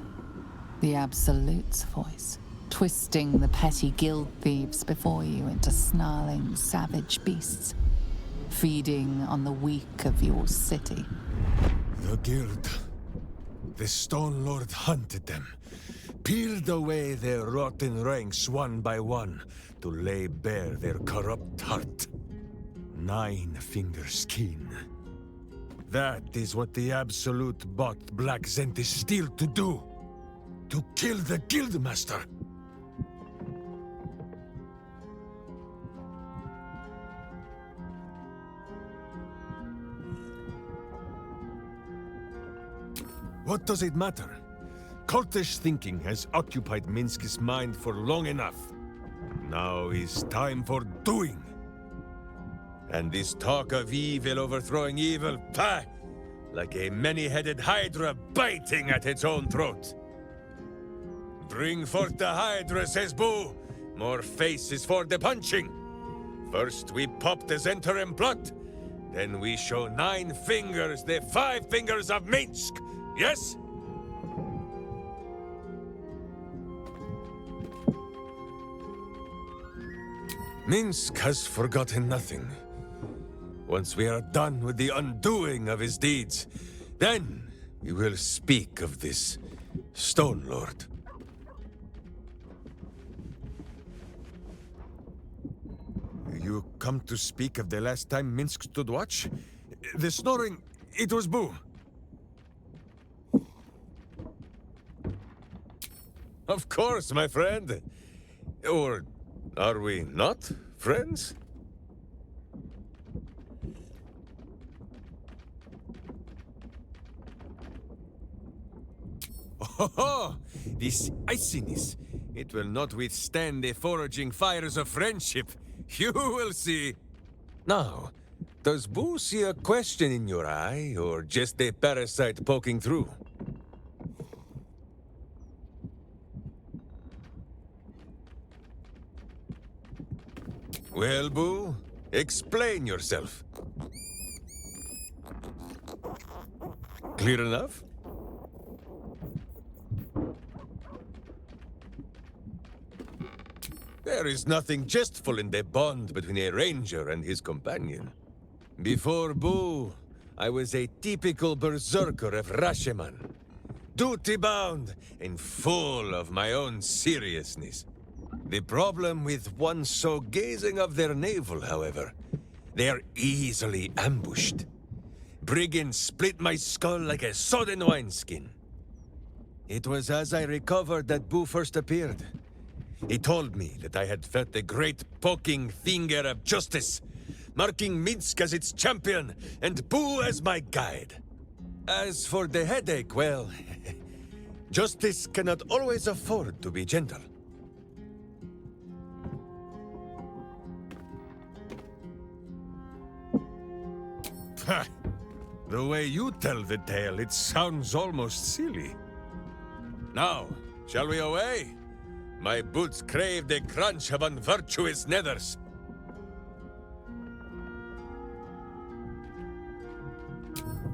The Absolute's voice, twisting the petty guild thieves before you into snarling, savage beasts, feeding on the weak of your city. The guild. The Stone Lord hunted them, peeled away their rotten ranks one by one to lay bare their corrupt heart. 9-finger skin. That is what the Absolute bought Black Zentish Steel to do. To kill the Guildmaster. What does it matter? Cultish thinking has occupied Minsk's mind for long enough. Now is time for doing. And this talk of evil overthrowing evil, pah! Like a many-headed hydra biting at its own throat. Bring forth the hydra, says Boo. More faces for the punching. First we pop the Zentarim plot. Then we show 9 fingers, the 5 fingers of Minsk. yes? Minsk has forgotten nothing. Once we are done with the undoing of his deeds, then we will speak of this Stone Lord. You come to speak of the last time Minsk stood watch? The snoring, it was Boo. Of course, my friend. Or are we not friends? Oh, this iciness. It will not withstand the foraging fires of friendship. You will see. Now, does Boo see a question in your eye, or just a parasite poking through? Well, Boo, explain yourself. Clear enough? There is nothing jestful in the bond between a ranger and his companion. Before Boo, I was a typical berserker of Rashomon. Duty-bound and full of my own seriousness. The problem with one so gazing of their navel, however, they are easily ambushed. Brigands split my skull like a sodden wineskin. It was as I recovered that Boo first appeared. He told me that I had felt the great poking finger of justice, marking Minsk as its champion and Boo as my guide. As for the headache, well, justice cannot always afford to be gentle. The way you tell the tale, it sounds almost silly. Now, shall we away? My boots crave the crunch of unvirtuous nethers.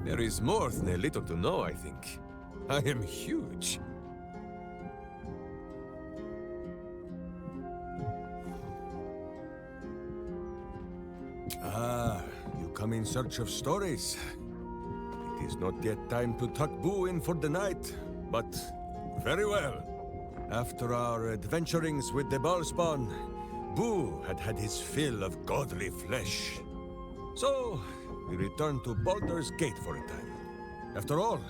There is more than a little to know, I think. I am huge. Ah, you come in search of stories. It is not yet time to tuck Boo in for the night, but very well. After our adventurings with the Ballspawn, Boo had had his fill of godly flesh. So, we returned to Baldur's Gate for a time. After all,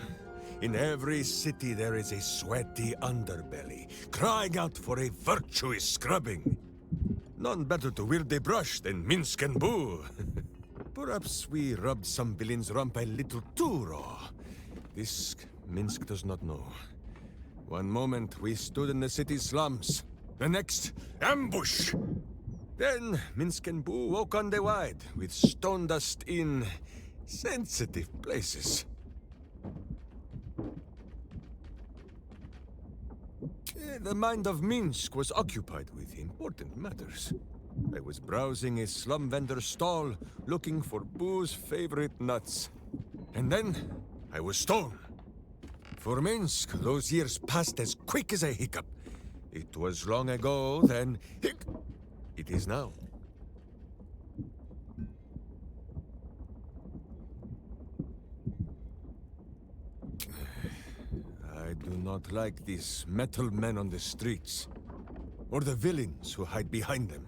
in every city there is a sweaty underbelly, crying out for a virtuous scrubbing. None better to wield a brush than Minsk and Boo. Perhaps we rubbed some villain's rump a little too raw. This Minsk does not know. One moment we stood in the city's slums. The next, ambush! Then Minsk and Boo woke on the wide, with stone dust in sensitive places. The mind of Minsk was occupied with important matters. I was browsing a slum vendor's stall, looking for Boo's favorite nuts. And then, I was stoned. For Minsk, those years passed as quick as a hiccup. It was long ago, then it is now. I do not like these metal men on the streets, or the villains who hide behind them.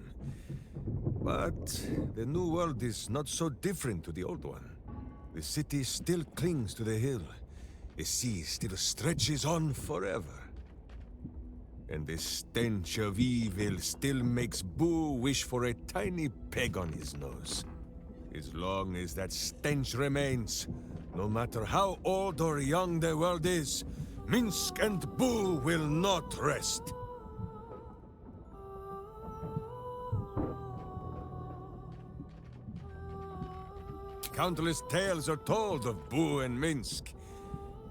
But the new world is not so different to the old one. The city still clings to the hill. The sea still stretches on forever. And the stench of evil still makes Boo wish for a tiny peg on his nose. As long as that stench remains, no matter how old or young the world is, Minsk and Boo will not rest. Countless tales are told of Boo and Minsk.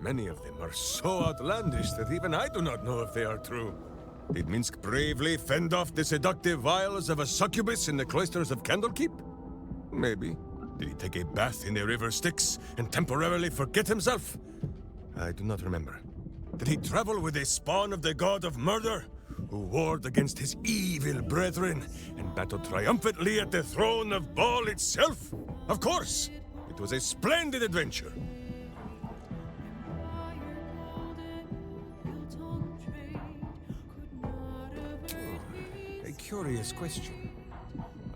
Many of them are so outlandish that even I do not know if they are true. Did Minsk bravely fend off the seductive wiles of a succubus in the cloisters of Candlekeep? Maybe. Did he take a bath in the river Styx and temporarily forget himself? I do not remember. Did he travel with a spawn of the god of murder, who warred against his evil brethren and battled triumphantly at the throne of Baal itself? Of course! It was a splendid adventure. A curious question.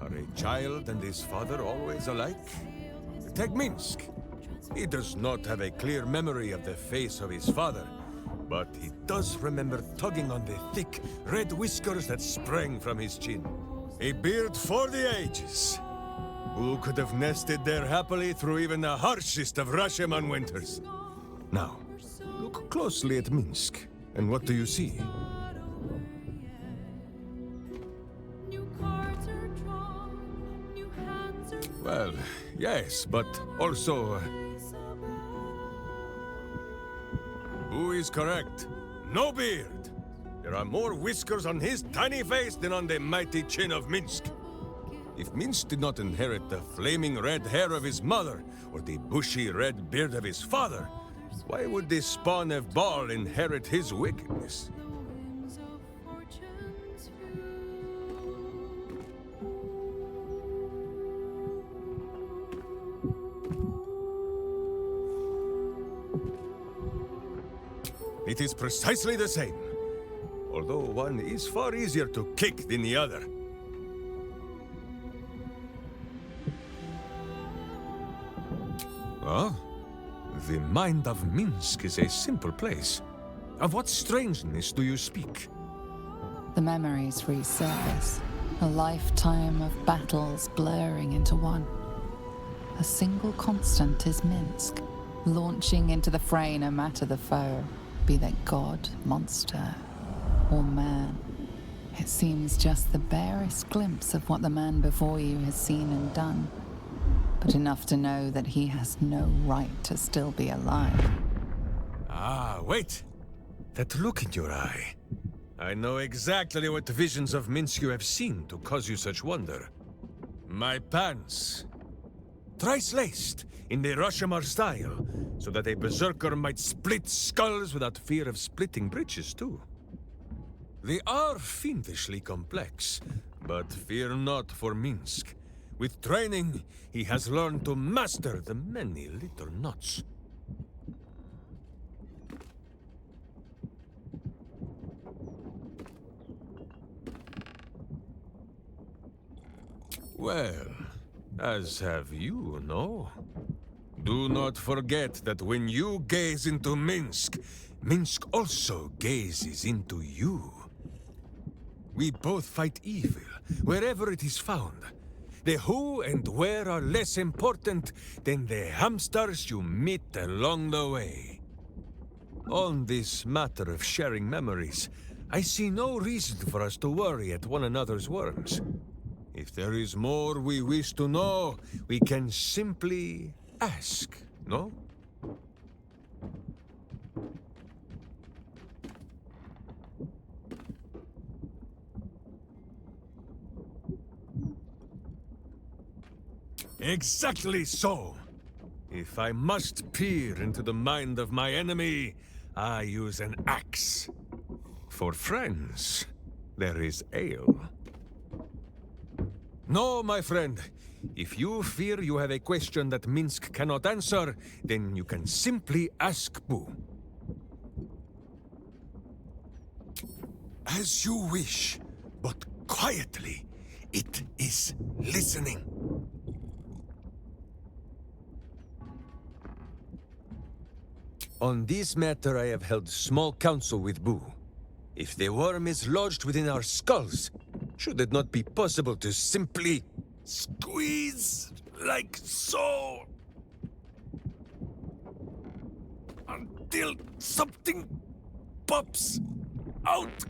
Are a child and his father always alike? Take Minsk. He does not have a clear memory of the face of his father, but he does remember tugging on the thick, red whiskers that sprang from his chin. A beard for the ages. Who could have nested there happily through even the harshest of Rashomon winters? Now, look closely at Minsk, and what do you see? Well, yes, but also... Who is correct? No beard! There are more whiskers on his tiny face than on the mighty chin of Minsk. If Minsk did not inherit the flaming red hair of his mother, or the bushy red beard of his father, why would the spawn of Baal inherit his wickedness? It is precisely the same, although one is far easier to kick than the other. Oh? The mind of Minsk is a simple place. Of what strangeness do you speak? The memories resurface, a lifetime of battles blurring into one. A single constant is Minsk, launching into the fray no matter the foe, be they god, monster, or man. It seems just the barest glimpse of what the man before you has seen and done, but enough to know that he has no right to still be alive. Ah, wait! That look in your eye. I know exactly what visions of Minsk you have seen to cause you such wonder. My pants. Thrice laced, in the Rashomon style, so that a berserker might split skulls without fear of splitting bridges, too. They are fiendishly complex, but fear not for Minsk. With training, he has learned to master the many little knots. Well, as have you, no? Do not forget that when you gaze into Minsk, Minsk also gazes into you. We both fight evil, wherever it is found. The who and where are less important than the hamsters you meet along the way. On this matter of sharing memories, I see no reason for us to worry at one another's worms. If there is more we wish to know, we can simply ask, no? Exactly so! If I must peer into the mind of my enemy, I use an axe. For friends, there is ale. No, my friend. If you fear you have a question that Minsk cannot answer, then you can simply ask Boo. As you wish, but quietly. It is listening. On this matter, I have held small counsel with Boo. If the worm is lodged within our skulls, should it not be possible to simply squeeze like so until something pops out?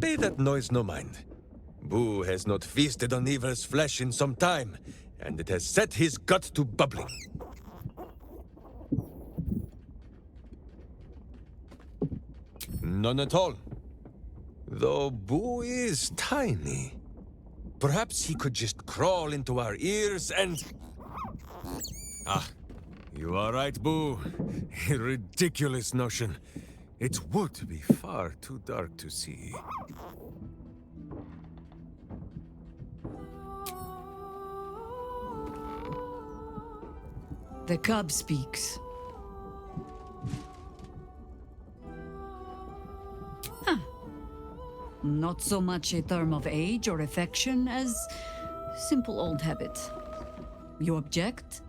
Pay that noise no mind. Boo has not feasted on evil's flesh in some time, and it has set his gut to bubbling. None at all. Though Boo is tiny. Perhaps he could just crawl into our ears and... Ah, You are right, Boo. A ridiculous notion. It would be far too dark to see. The cub speaks. Huh. Not so much a term of age or affection as simple old habit. You object?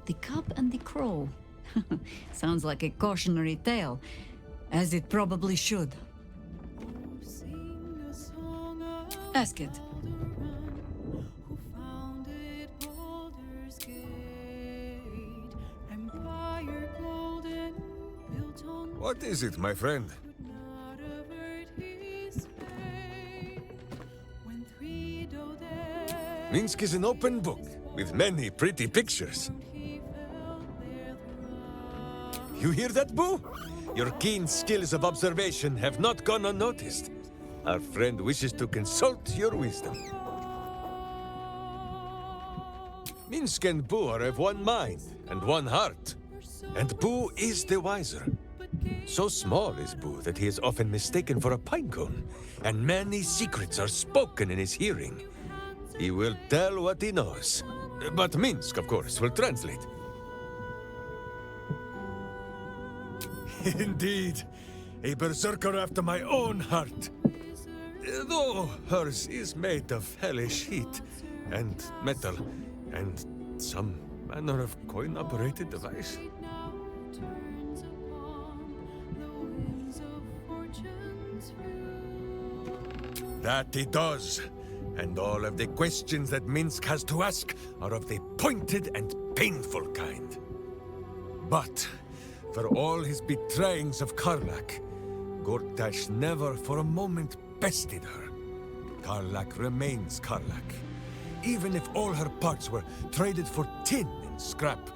The cub and the crow. Sounds like a cautionary tale, as it probably should. Ask it. What is it, my friend? Minsk is an open book with many pretty pictures. You hear that, Boo? Your keen skills of observation have not gone unnoticed. Our friend wishes to consult your wisdom. Minsk and Boo are of one mind and one heart. And Boo is the wiser. So small is Boo that he is often mistaken for a pinecone, and many secrets are spoken in his hearing. He will tell what he knows. But Minsk, of course, will translate. Indeed, a berserker after my own heart. Though hers is made of hellish heat, and metal, and some manner of coin-operated device. That he does. And all of the questions that Minsk has to ask are of the pointed and painful kind. But for all his betrayings of Karlak, Gortash never for a moment bested her. Karlak remains Karlak. Even if all her parts were traded for tin and scrap,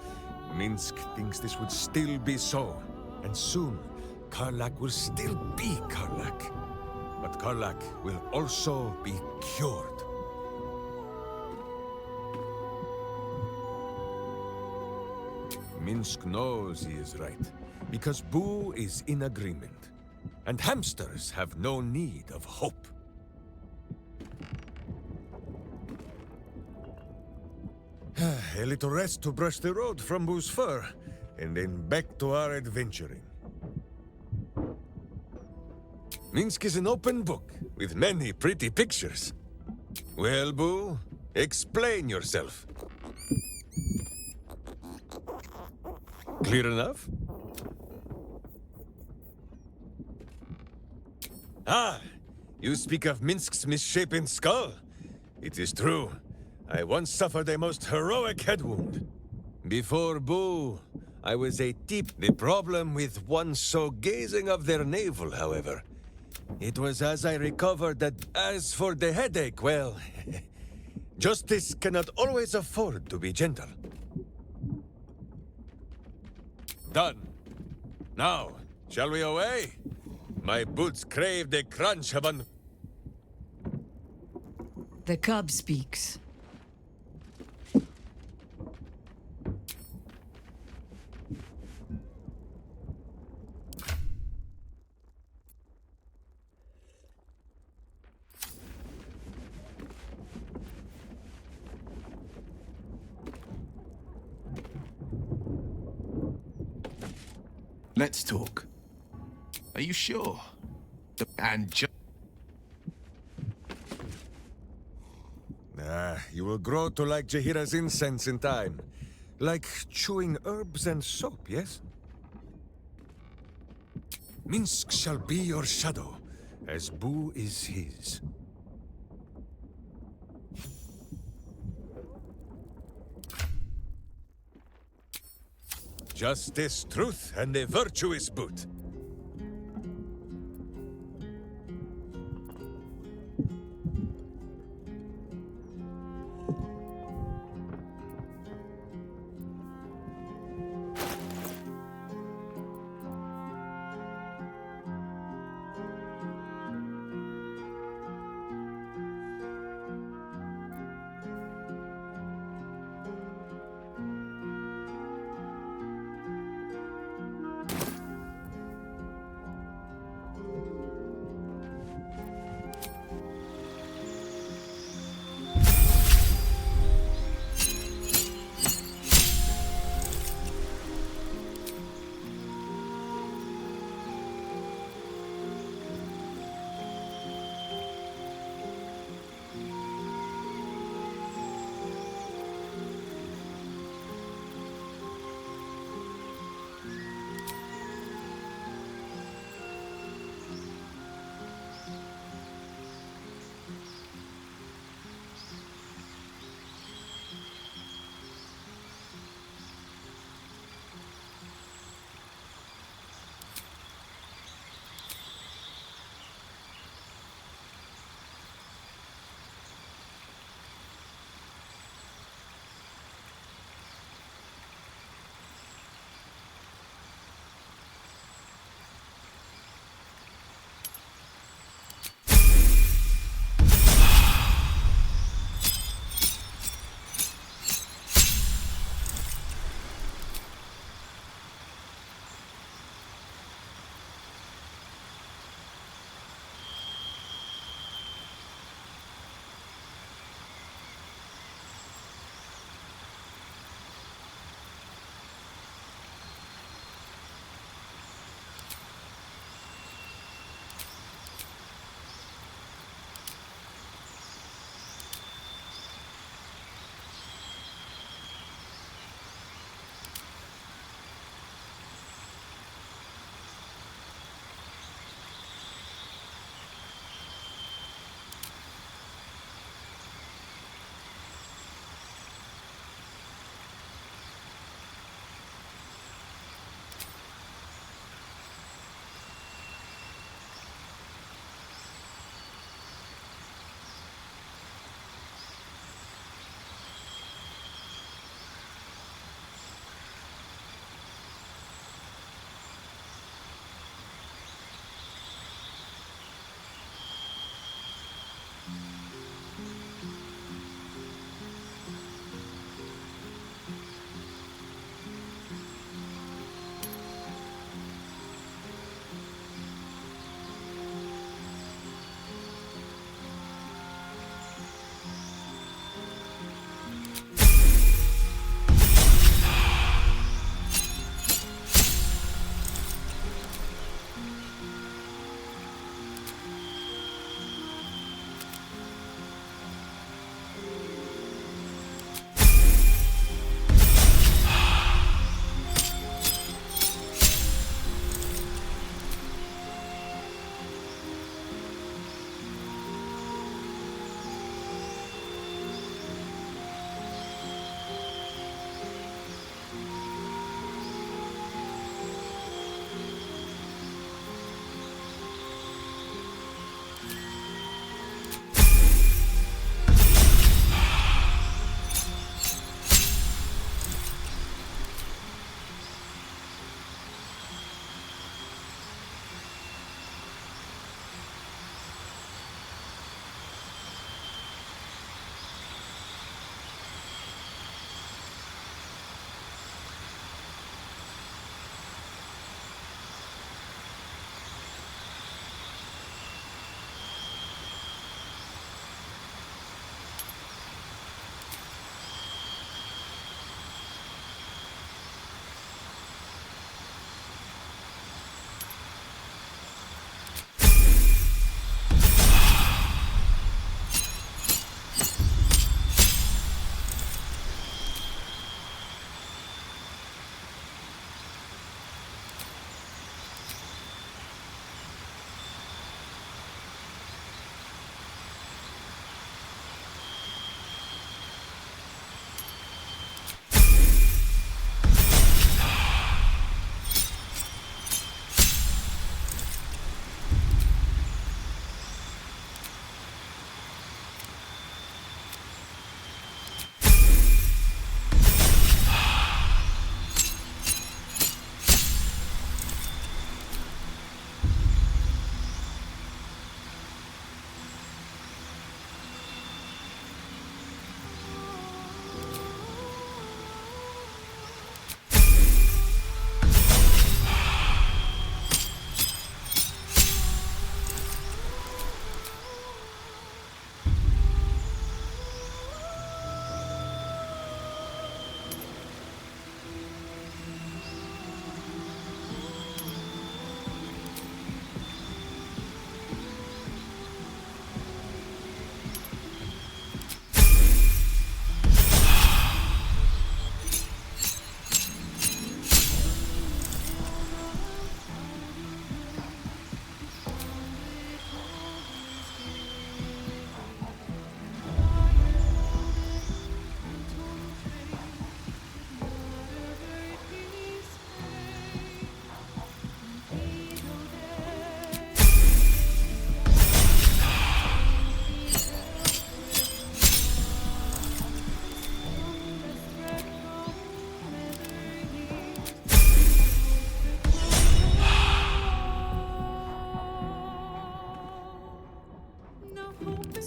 Minsk thinks this would still be so. And soon, Karlak will still be Karlak. But Karlak will also be cured. Minsk knows he is right, because Boo is in agreement. And hamsters have no need of hope. A little rest to brush the road from Boo's fur, and then back to our adventuring. Minsk is an open book with many pretty pictures. Well, Boo, explain yourself. Clear enough? Ah, you speak of Minsk's misshapen skull. It is true. I once suffered a most heroic head wound. Before Boo, I was a tip. The problem with one so gazing of their navel, however, it was as I recovered that as for the headache, well, justice cannot always afford to be gentle. Done. Now, shall we away? My boots crave the crunch of an... The cub speaks. Let's talk. Are you sure? You will grow to like Jahira's incense in time. Like chewing herbs and soap, yes? Minsk shall be your shadow, as Boo is his. Justice, truth, and a virtuous boot.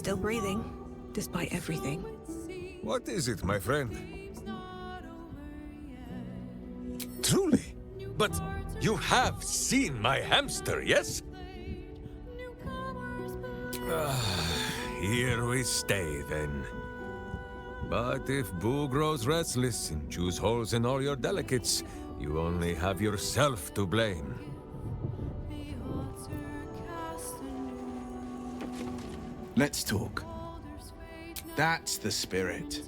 Still breathing, despite everything. What is it, my friend? Truly? But you have seen my hamster, yes? Here we stay, then. But if Boo grows restless and chews holes in all your delicates, you only have yourself to blame. Let's talk. That's the spirit.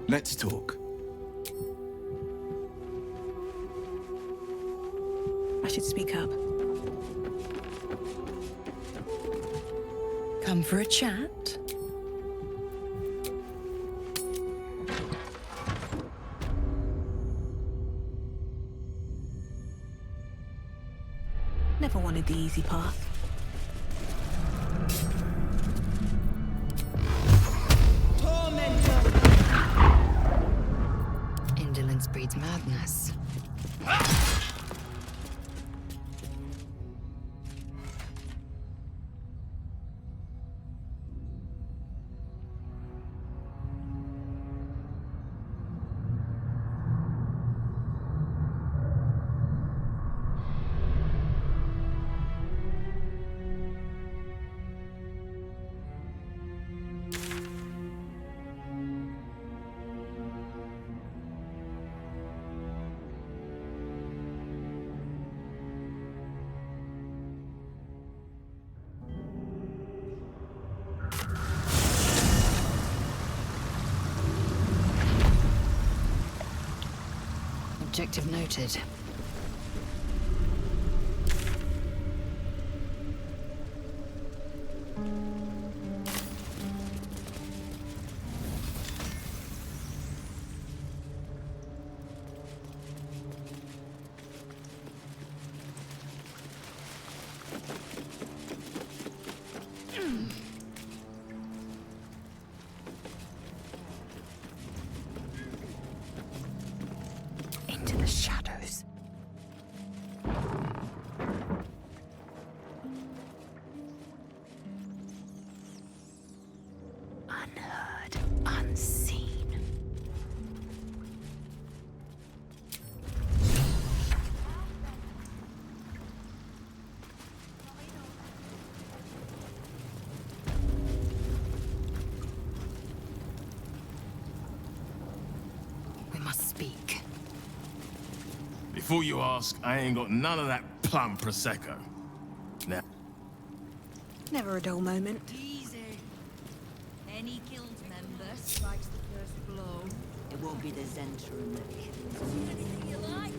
Let's talk. I should speak up. Come for a chat? Never wanted the easy path. Indolence breeds madness. Objective noted. Into the shadows. Unheard, unseen. We must speak. Before you ask, I ain't got none of that plum prosecco. Now, Never a dull moment. Easy. Any guild member strikes the first blow. It won't be the Zentrum that kills. See anything you like?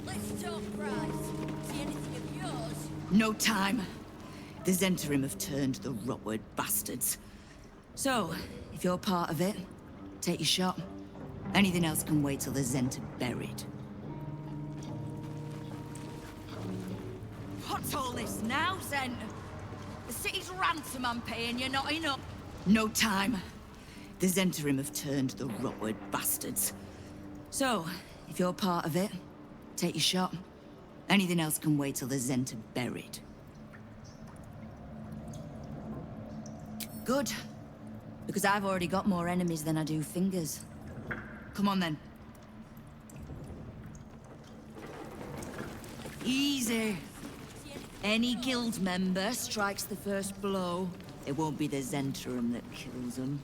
Let's talk price. See anything of yours? No time. The Zentrum have turned, the rotward bastards. So, if you're part of it, take your shot. Anything else can wait till the Zent are buried. What's all this now, Zent? The city's ransom I'm paying you, not enough. No time. The Zentrum have turned, the rotward bastards. So, if you're part of it, take your shot. Anything else can wait till the Zent are buried. Good. Because I've already got more enemies than I do fingers. Come on then. Easy. Any guild member strikes the first blow, it won't be the Zentrum that kills them.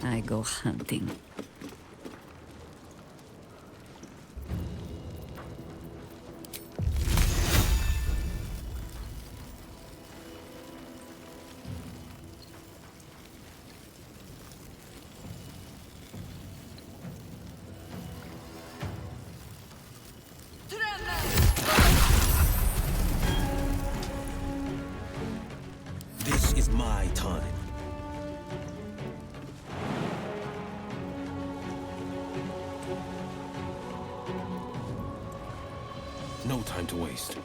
I go hunting. This is my time. No time to waste.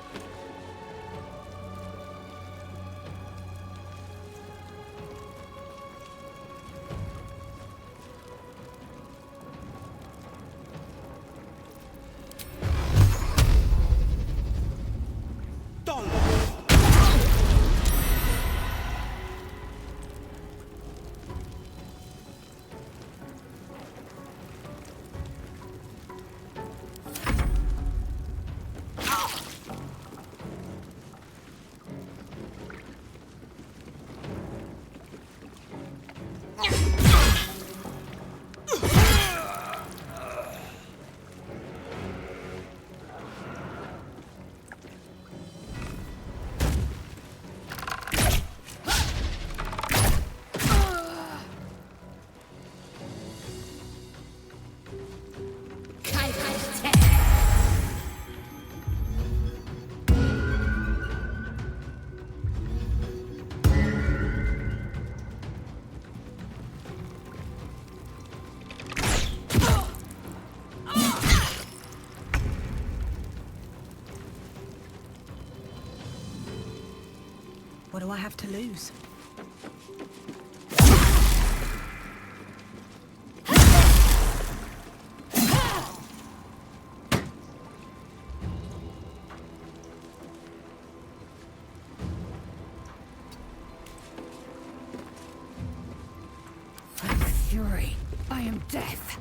What do I have to lose? I'm fury. I am death.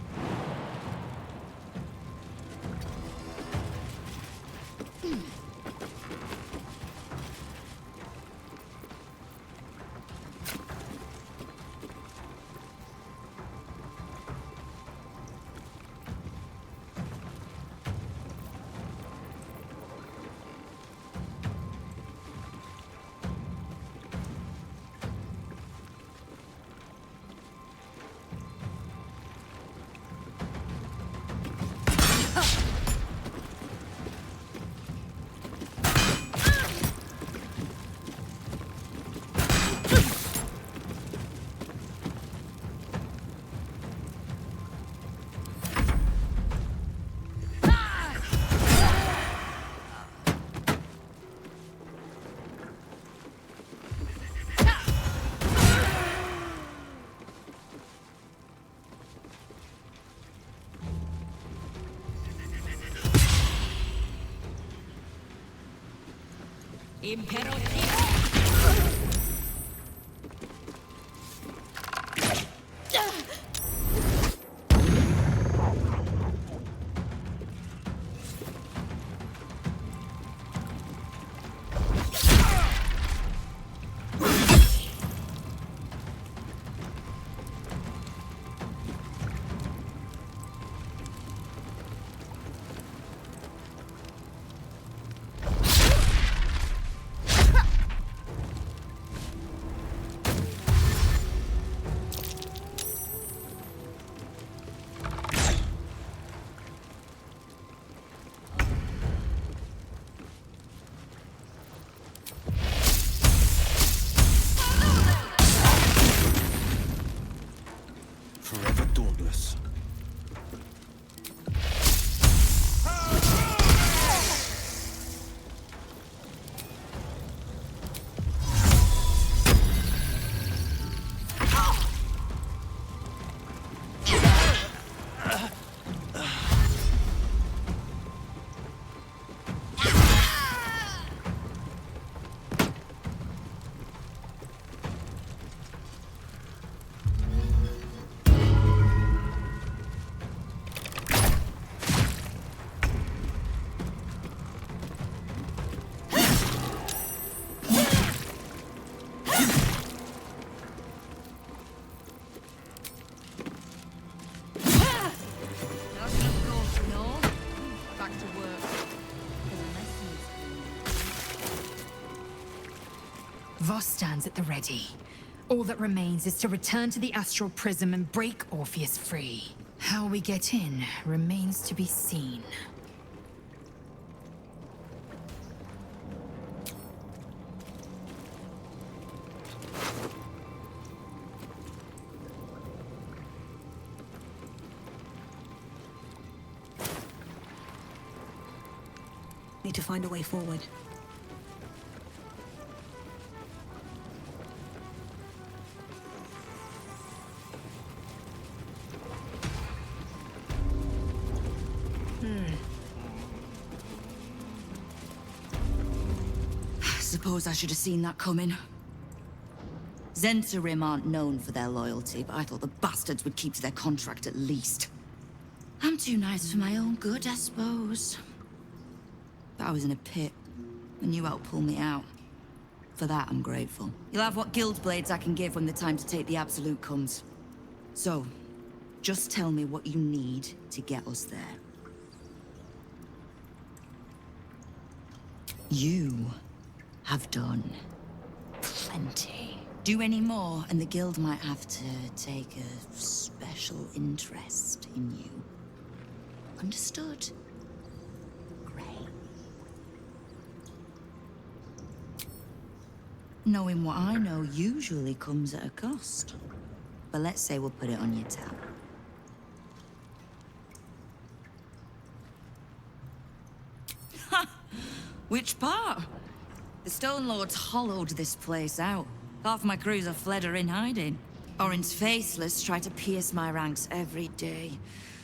Forever dauntless. Bar stands at the ready. All that remains is to return to the astral prism and break Orpheus free. How we get in remains to be seen. Need to find a way forward. Suppose I should have seen that coming. Zentarim aren't known for their loyalty, but I thought the bastards would keep to their contract at least. I'm too nice for my own good, I suppose. But I was in a pit, and you helped pull me out. For that, I'm grateful. You'll have what guild blades I can give when the time to take the Absolute comes. So, just tell me what you need to get us there. You have done plenty. Do any more, and the guild might have to take a special interest in you. Understood? Knowing what I know usually comes at a cost. But let's say we'll put it on your tab. Ha! Which part? The Stone Lords hollowed this place out. Half my crews have fled or in hiding. Orin's faceless try to pierce my ranks every day,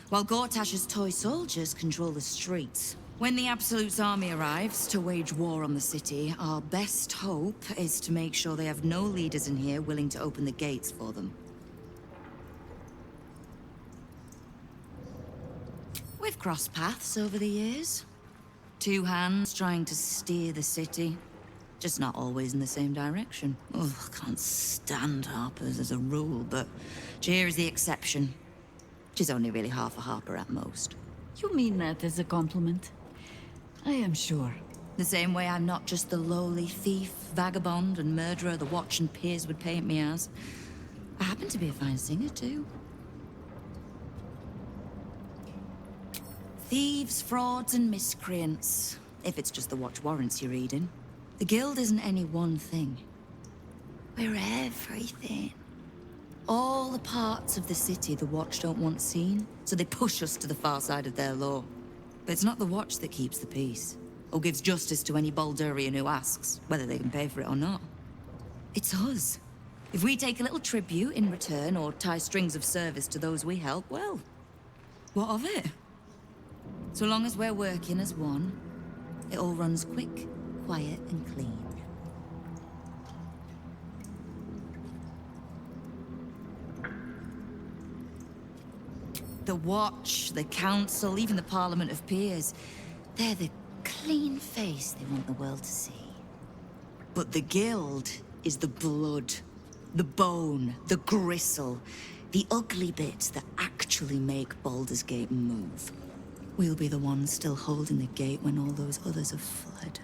while Gortash's toy soldiers control the streets. When the Absolute's army arrives to wage war on the city, our best hope is to make sure they have no leaders in here willing to open the gates for them. We've crossed paths over the years. Two hands trying to steer the city, just not always in the same direction. Ugh, can't stand Harpers as a rule, but Jir is the exception. She's only really half a Harper at most. You mean that as a compliment? I am sure. The same way I'm not just the lowly thief, vagabond, and murderer the Watch and peers would paint me as. I happen to be a fine singer, too. Thieves, frauds, and miscreants. If it's just the Watch warrants you're reading. The Guild isn't any one thing. We're everything. All the parts of the city the Watch don't want seen, so they push us to the far side of their law. But it's not the Watch that keeps the peace, or gives justice to any Baldurian who asks, whether they can pay for it or not. It's us. If we take a little tribute in return, or tie strings of service to those we help, well, what of it? So long as we're working as one, it all runs quick, quiet, and clean. The Watch, the Council, even the Parliament of Peers, they're the clean face they want the world to see. But the Guild is the blood, the bone, the gristle, the ugly bits that actually make Baldur's Gate move. We'll be the ones still holding the gate when all those others have fled.